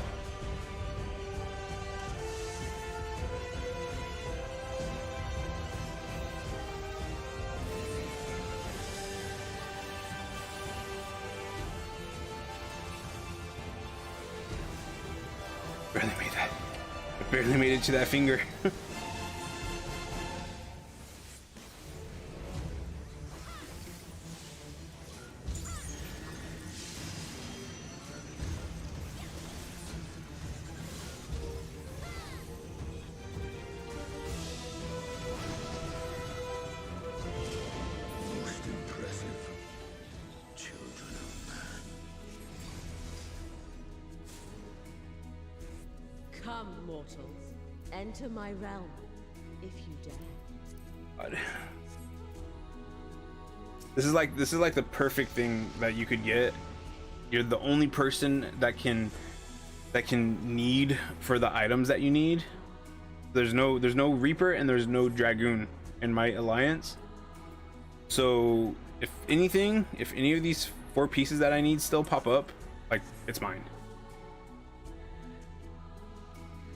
Barely made that. I barely made it to that finger. Most impressive. Children of man. Come, mortals. Enter my realm, if you dare. God. This is like the perfect thing that you could get. You're the only person that can need for the items that you need. There's no Reaper and there's no Dragoon in my alliance. So if anything, if any of these 4 pieces that I need still pop up, like, it's mine.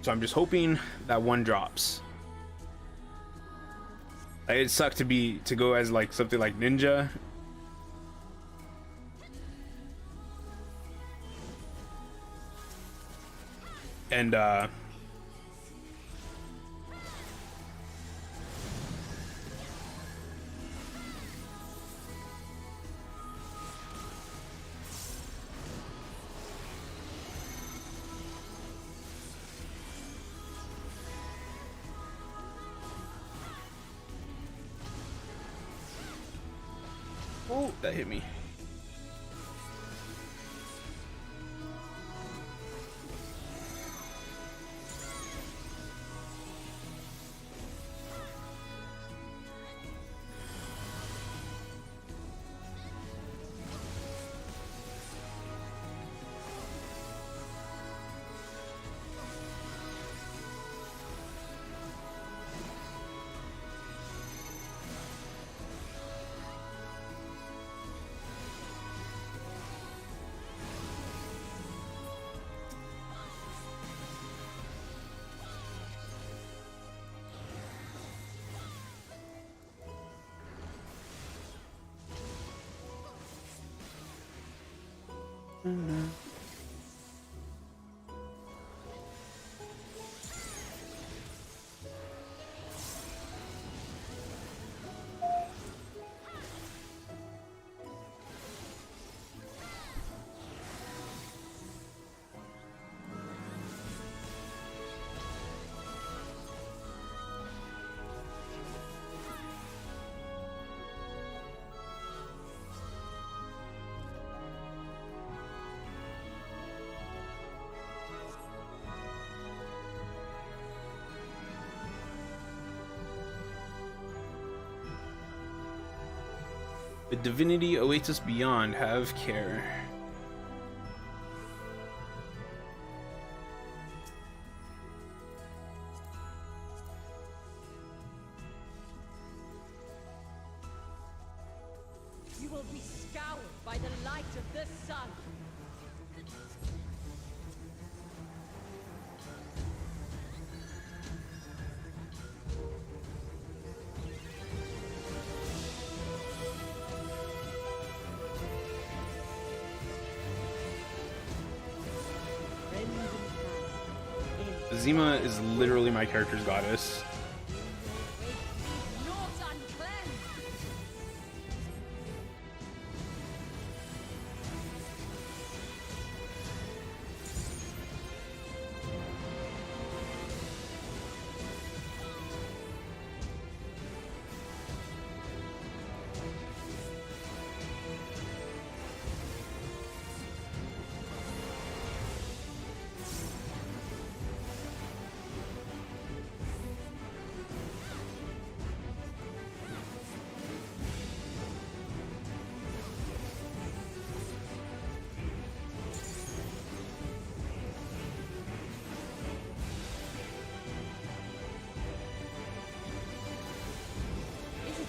So I'm just hoping that one drops. Like, it sucked to go as like something like ninja. And oh, that hit me. The divinity awaits us beyond. Have care. You will be scoured by the light of the sun. Zima is literally my character's goddess.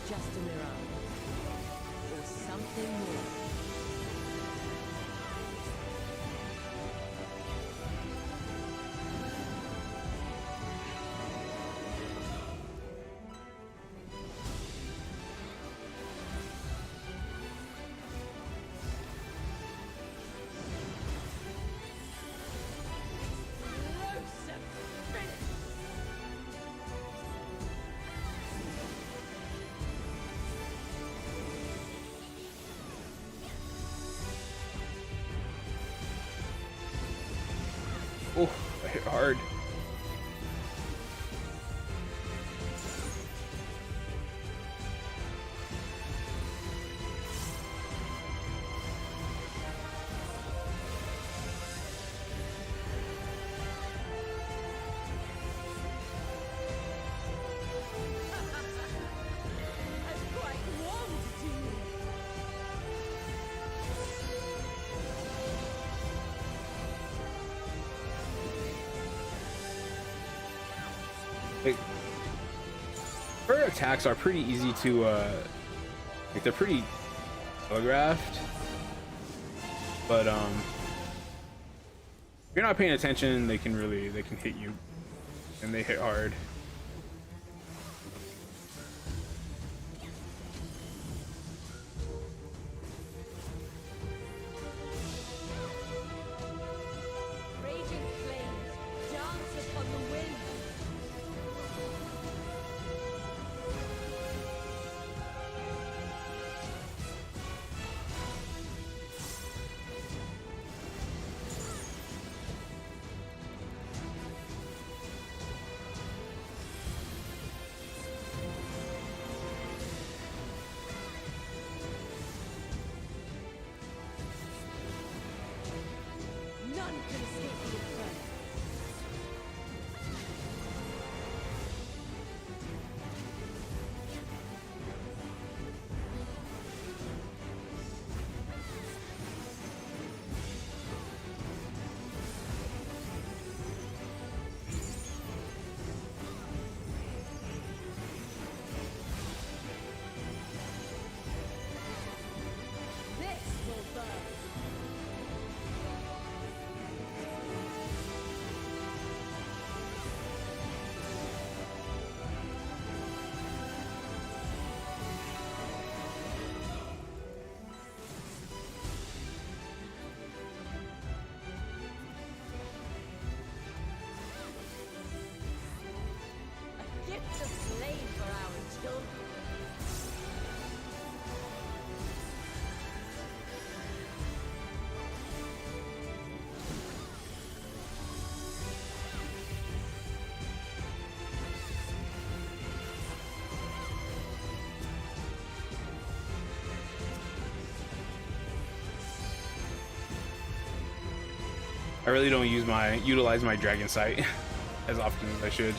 Just a mirage, or something more. Oh, I hit hard. Like, her attacks are pretty easy to like, they're pretty telegraphed, but if you're not paying attention, they can hit you, and they hit hard. I really don't utilize my dragon sight as often as I should.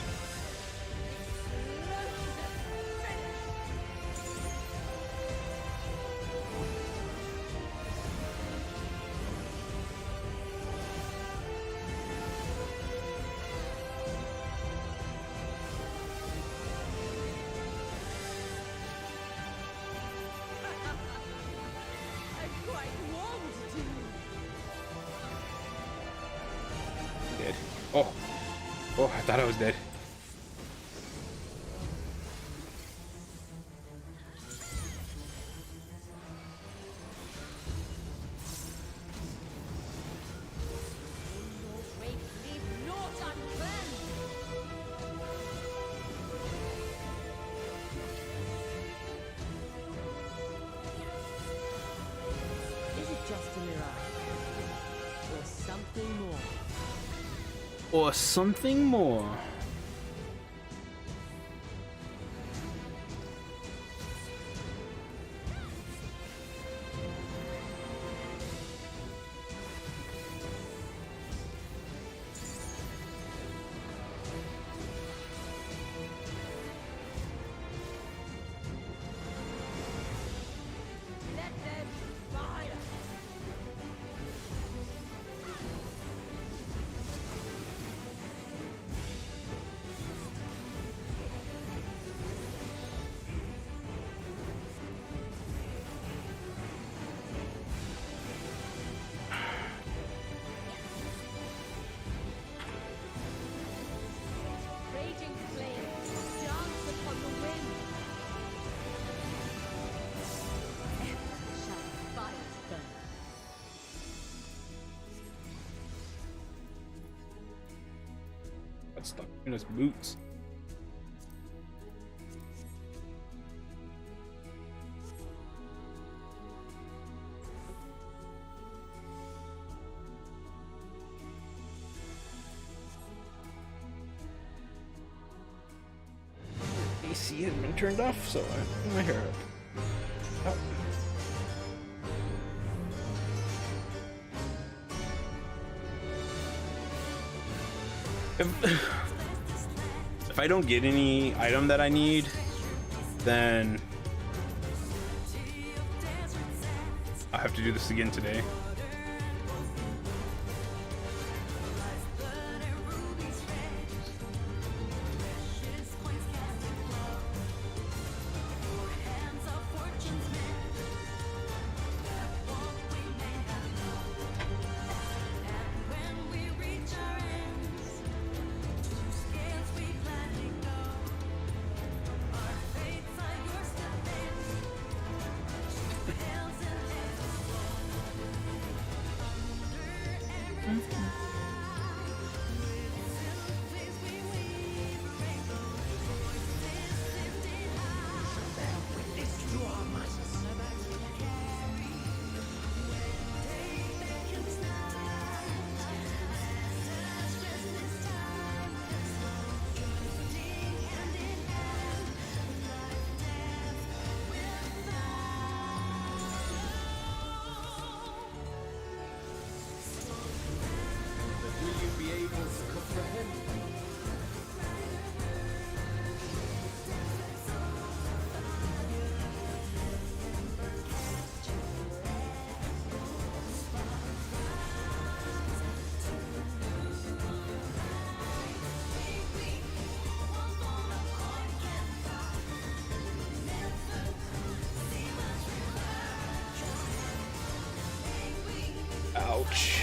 I quite warmed to you. Dead. Oh, I thought I was dead. Your wake leave naught uncleansed. Is it just a mirage? Or something more? Or something more. Let there be fire. Raging flames dance upon the wind. Ever shall fires burn. Got stuck in his boots. AC has been turned off, so I put my hair up. Oh. If I don't get any item that I need, then I'll have to do this again today. Ouch.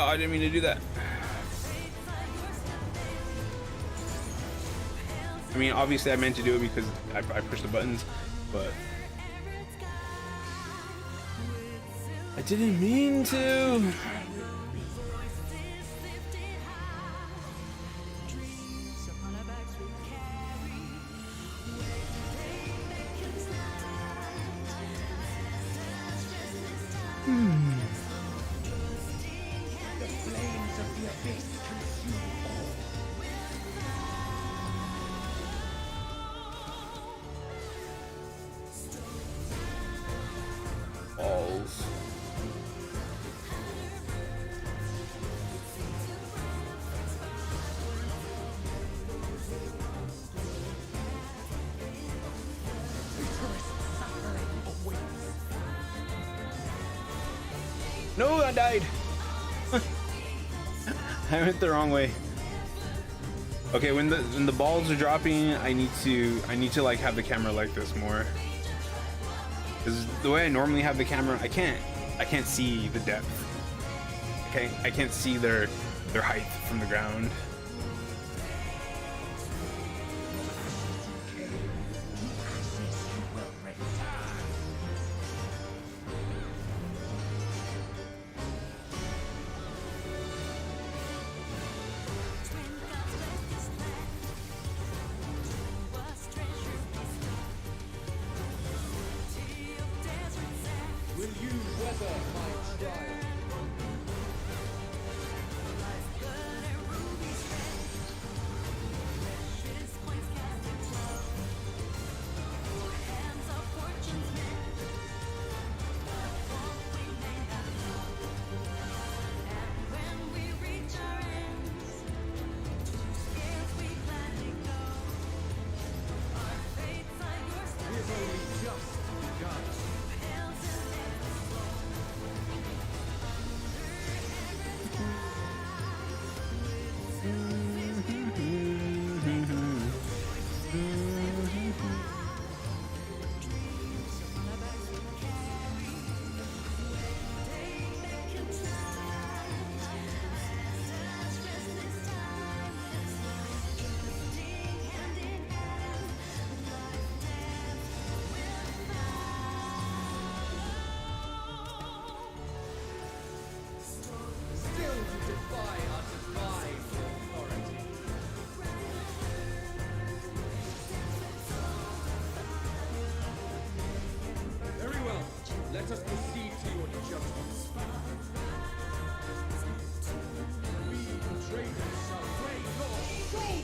Oh, I didn't mean to do that. I mean, obviously I meant to do it because I pushed the buttons, but I didn't mean to. Balls. No, I died. I went the wrong way. Okay, when the balls are dropping, I need to like have the camera like this more. Because the way I normally have the camera, I can't see the depth. Okay, I can't see their height from the ground. Let us proceed to your judgment. We traitors shall break your soul.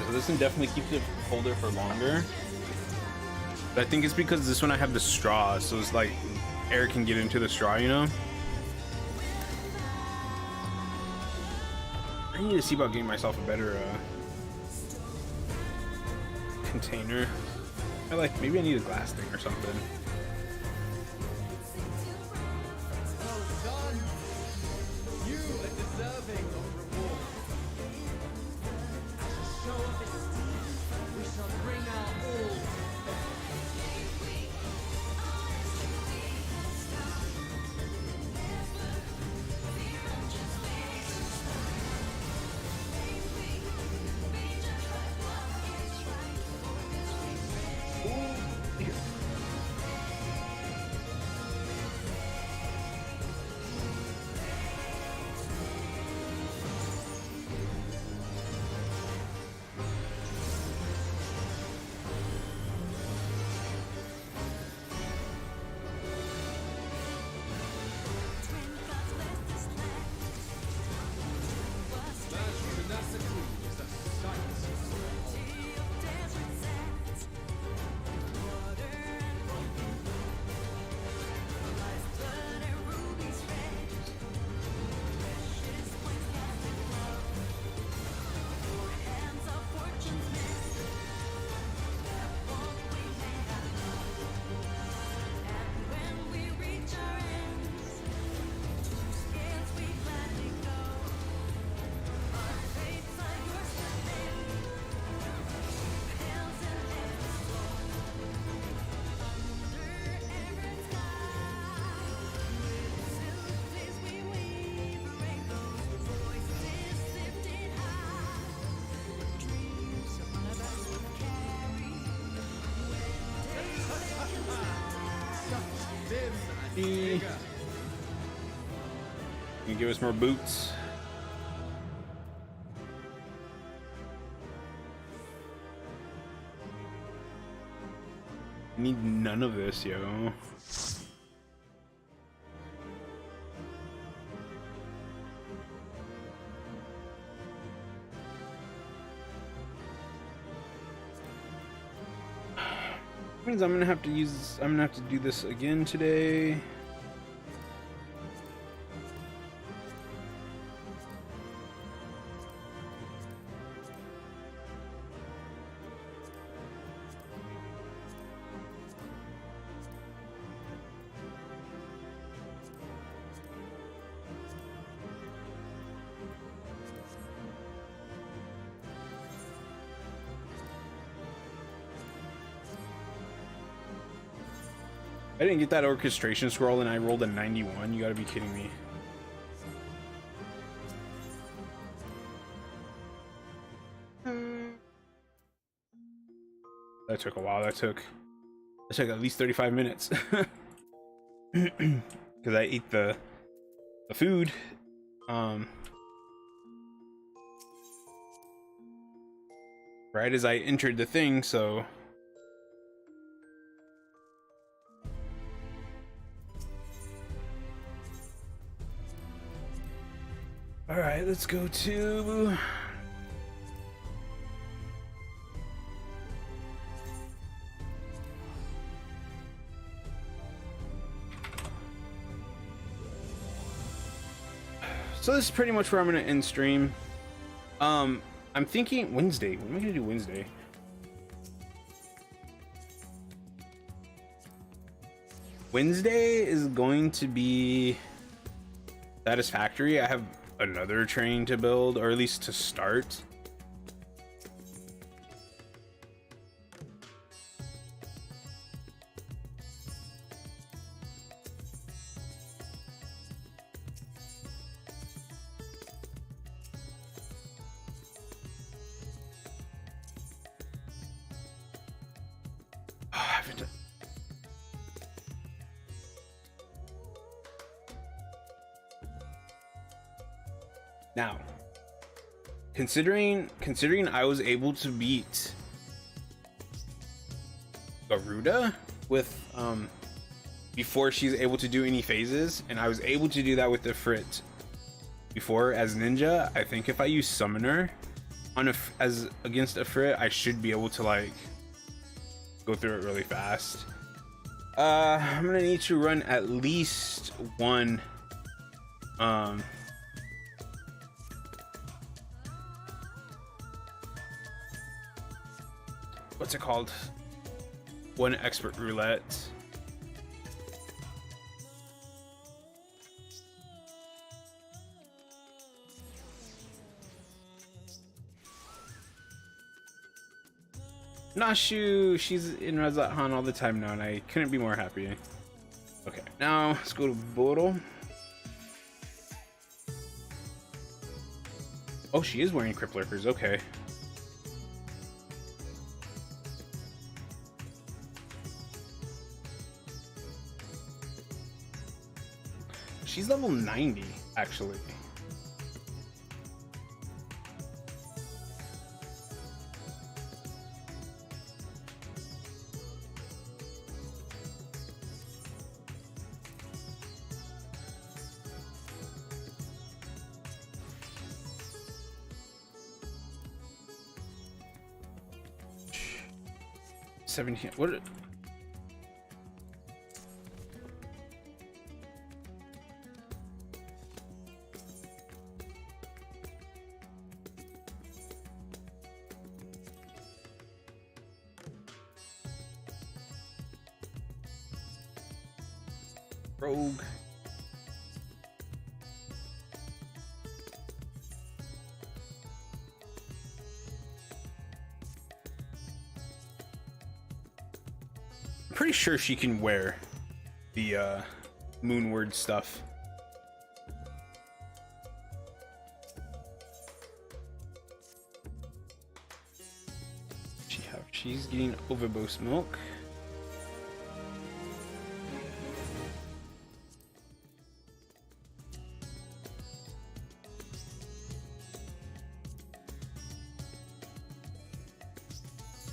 So this one definitely keeps it colder for longer. But I think it's because this one I have the straw, so it's like air can get into the straw, you know? I need to see about getting myself a better container. Maybe I need a glass thing or something. Well done. You are deserving of reward. As a show of You can give us more boots. I need none of this, yo. Means I'm gonna have to do this again today. I didn't get that orchestration scroll and I rolled a 91. You gotta be kidding me. That took a while. That took at least 35 minutes. Because I ate the food. Right as I entered the thing, so. All right, let's go to. So this is pretty much where I'm gonna end stream. I'm thinking Wednesday. What am I gonna do Wednesday? Wednesday is going to be Satisfactory. I have another train to build, or at least to start. Now, considering I was able to beat Garuda with before she's able to do any phases, and I was able to do that with the Frit before as Ninja, I think if I use Summoner on as against a Frit, I should be able to like go through it really fast. I'm gonna need to run at least one what's it called? One expert roulette. Nashu, she's in Rezat Han all the time now, and I couldn't be more happy. Okay, now let's go to Boro. Oh, she is wearing Crip Lurkers, okay. She's level 90, actually. What? Rogue. I'm pretty sure she can wear the Moonward stuff. She's getting overboost milk.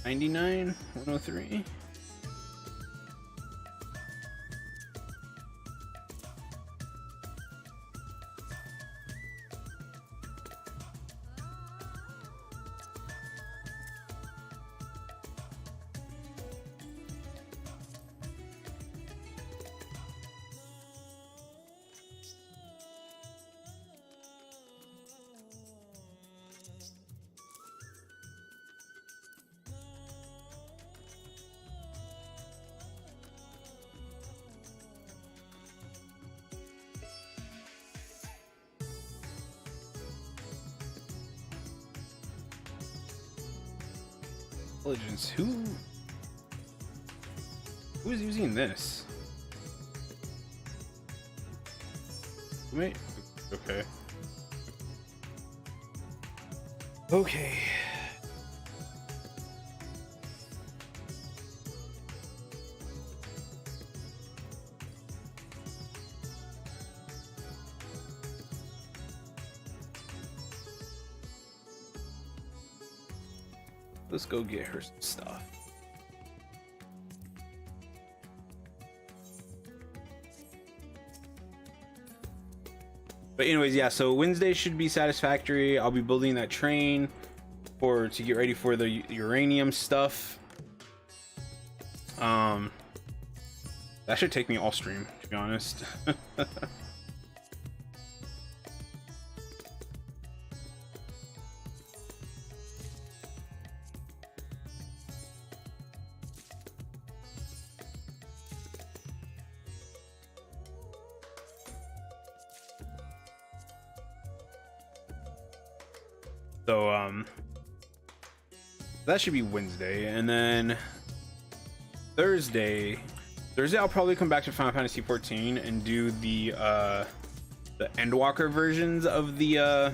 99, 103. Intelligence. Who is using this? Wait. Okay. Okay. Let's go get her some stuff. But anyways, yeah, so Wednesday should be satisfactory. I'll be building that train to get ready for the uranium stuff. That should take me all stream, to be honest. So that should be Wednesday, and then Thursday I'll probably come back to Final Fantasy 14 and do the Endwalker versions of the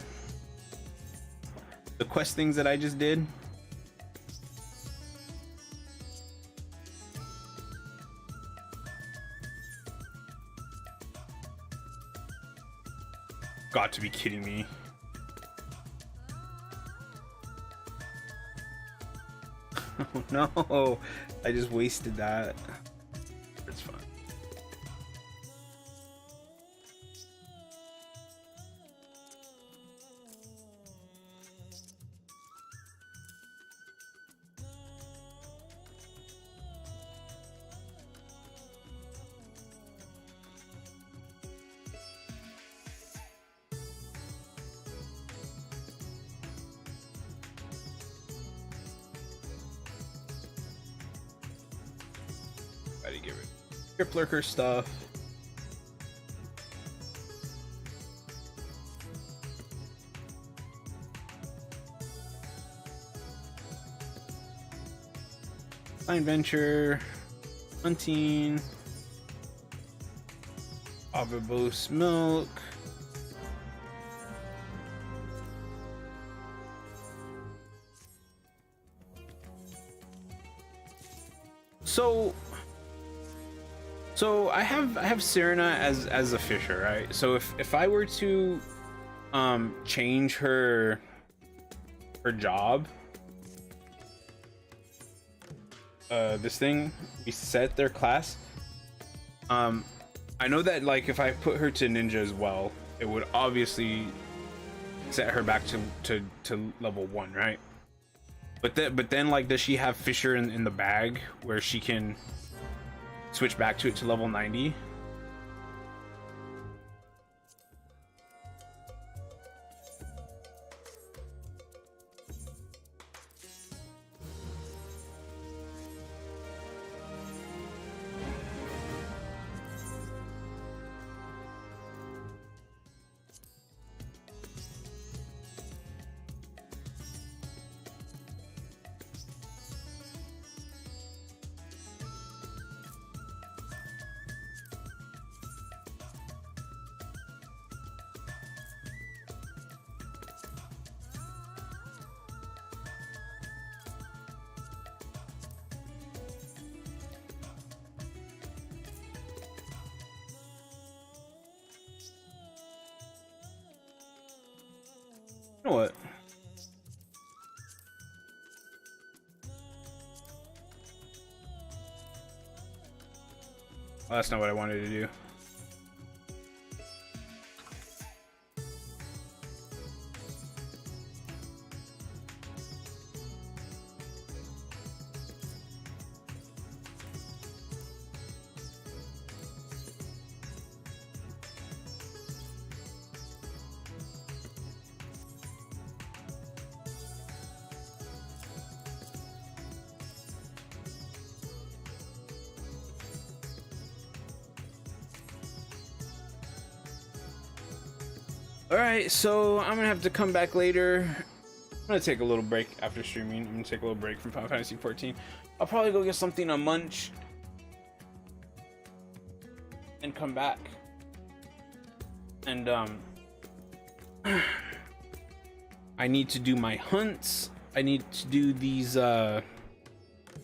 quest things that I just did. Got to be kidding me. Oh no, I just wasted that. It's fine. Gotta get rid of Trip Lurker stuff. Fine Venture, Hunting, Avabos Milk. So I have Serena as a fisher, right? So if I were to change her job, this thing, reset their class, I know that like if I put her to ninja as well, it would obviously set her back to level 1, right? But then like, does she have fisher in the bag where she can switch back to it to level 90? You know what? that's not what I wanted to do. Alright, so I'm gonna have to come back later. I'm gonna take a little break after streaming. I'm gonna take a little break from Final Fantasy 14. I'll probably go get something to munch and come back. And I need to do my hunts. I need to do these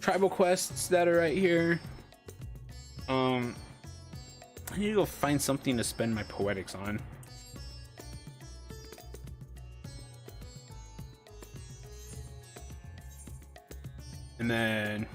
tribal quests that are right here. I need to go find something to spend my poetics on. And then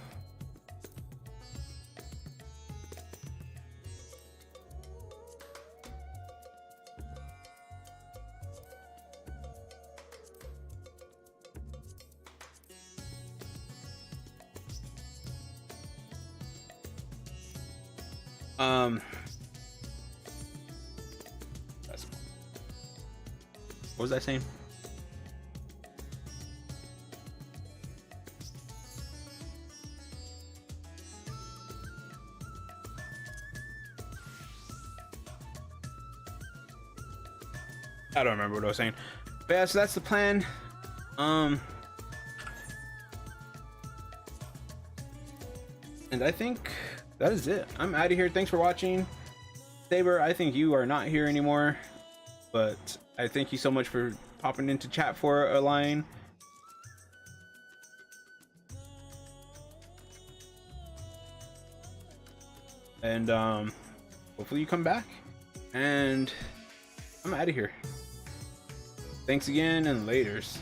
what was I saying? I don't remember what I was saying. But yeah, so that's the plan. And I think that is it. I'm out of here. Thanks for watching. Saber, I think you are not here anymore. But I thank you so much for popping into chat for a line. And hopefully you come back. And I'm out of here. Thanks again, and laters.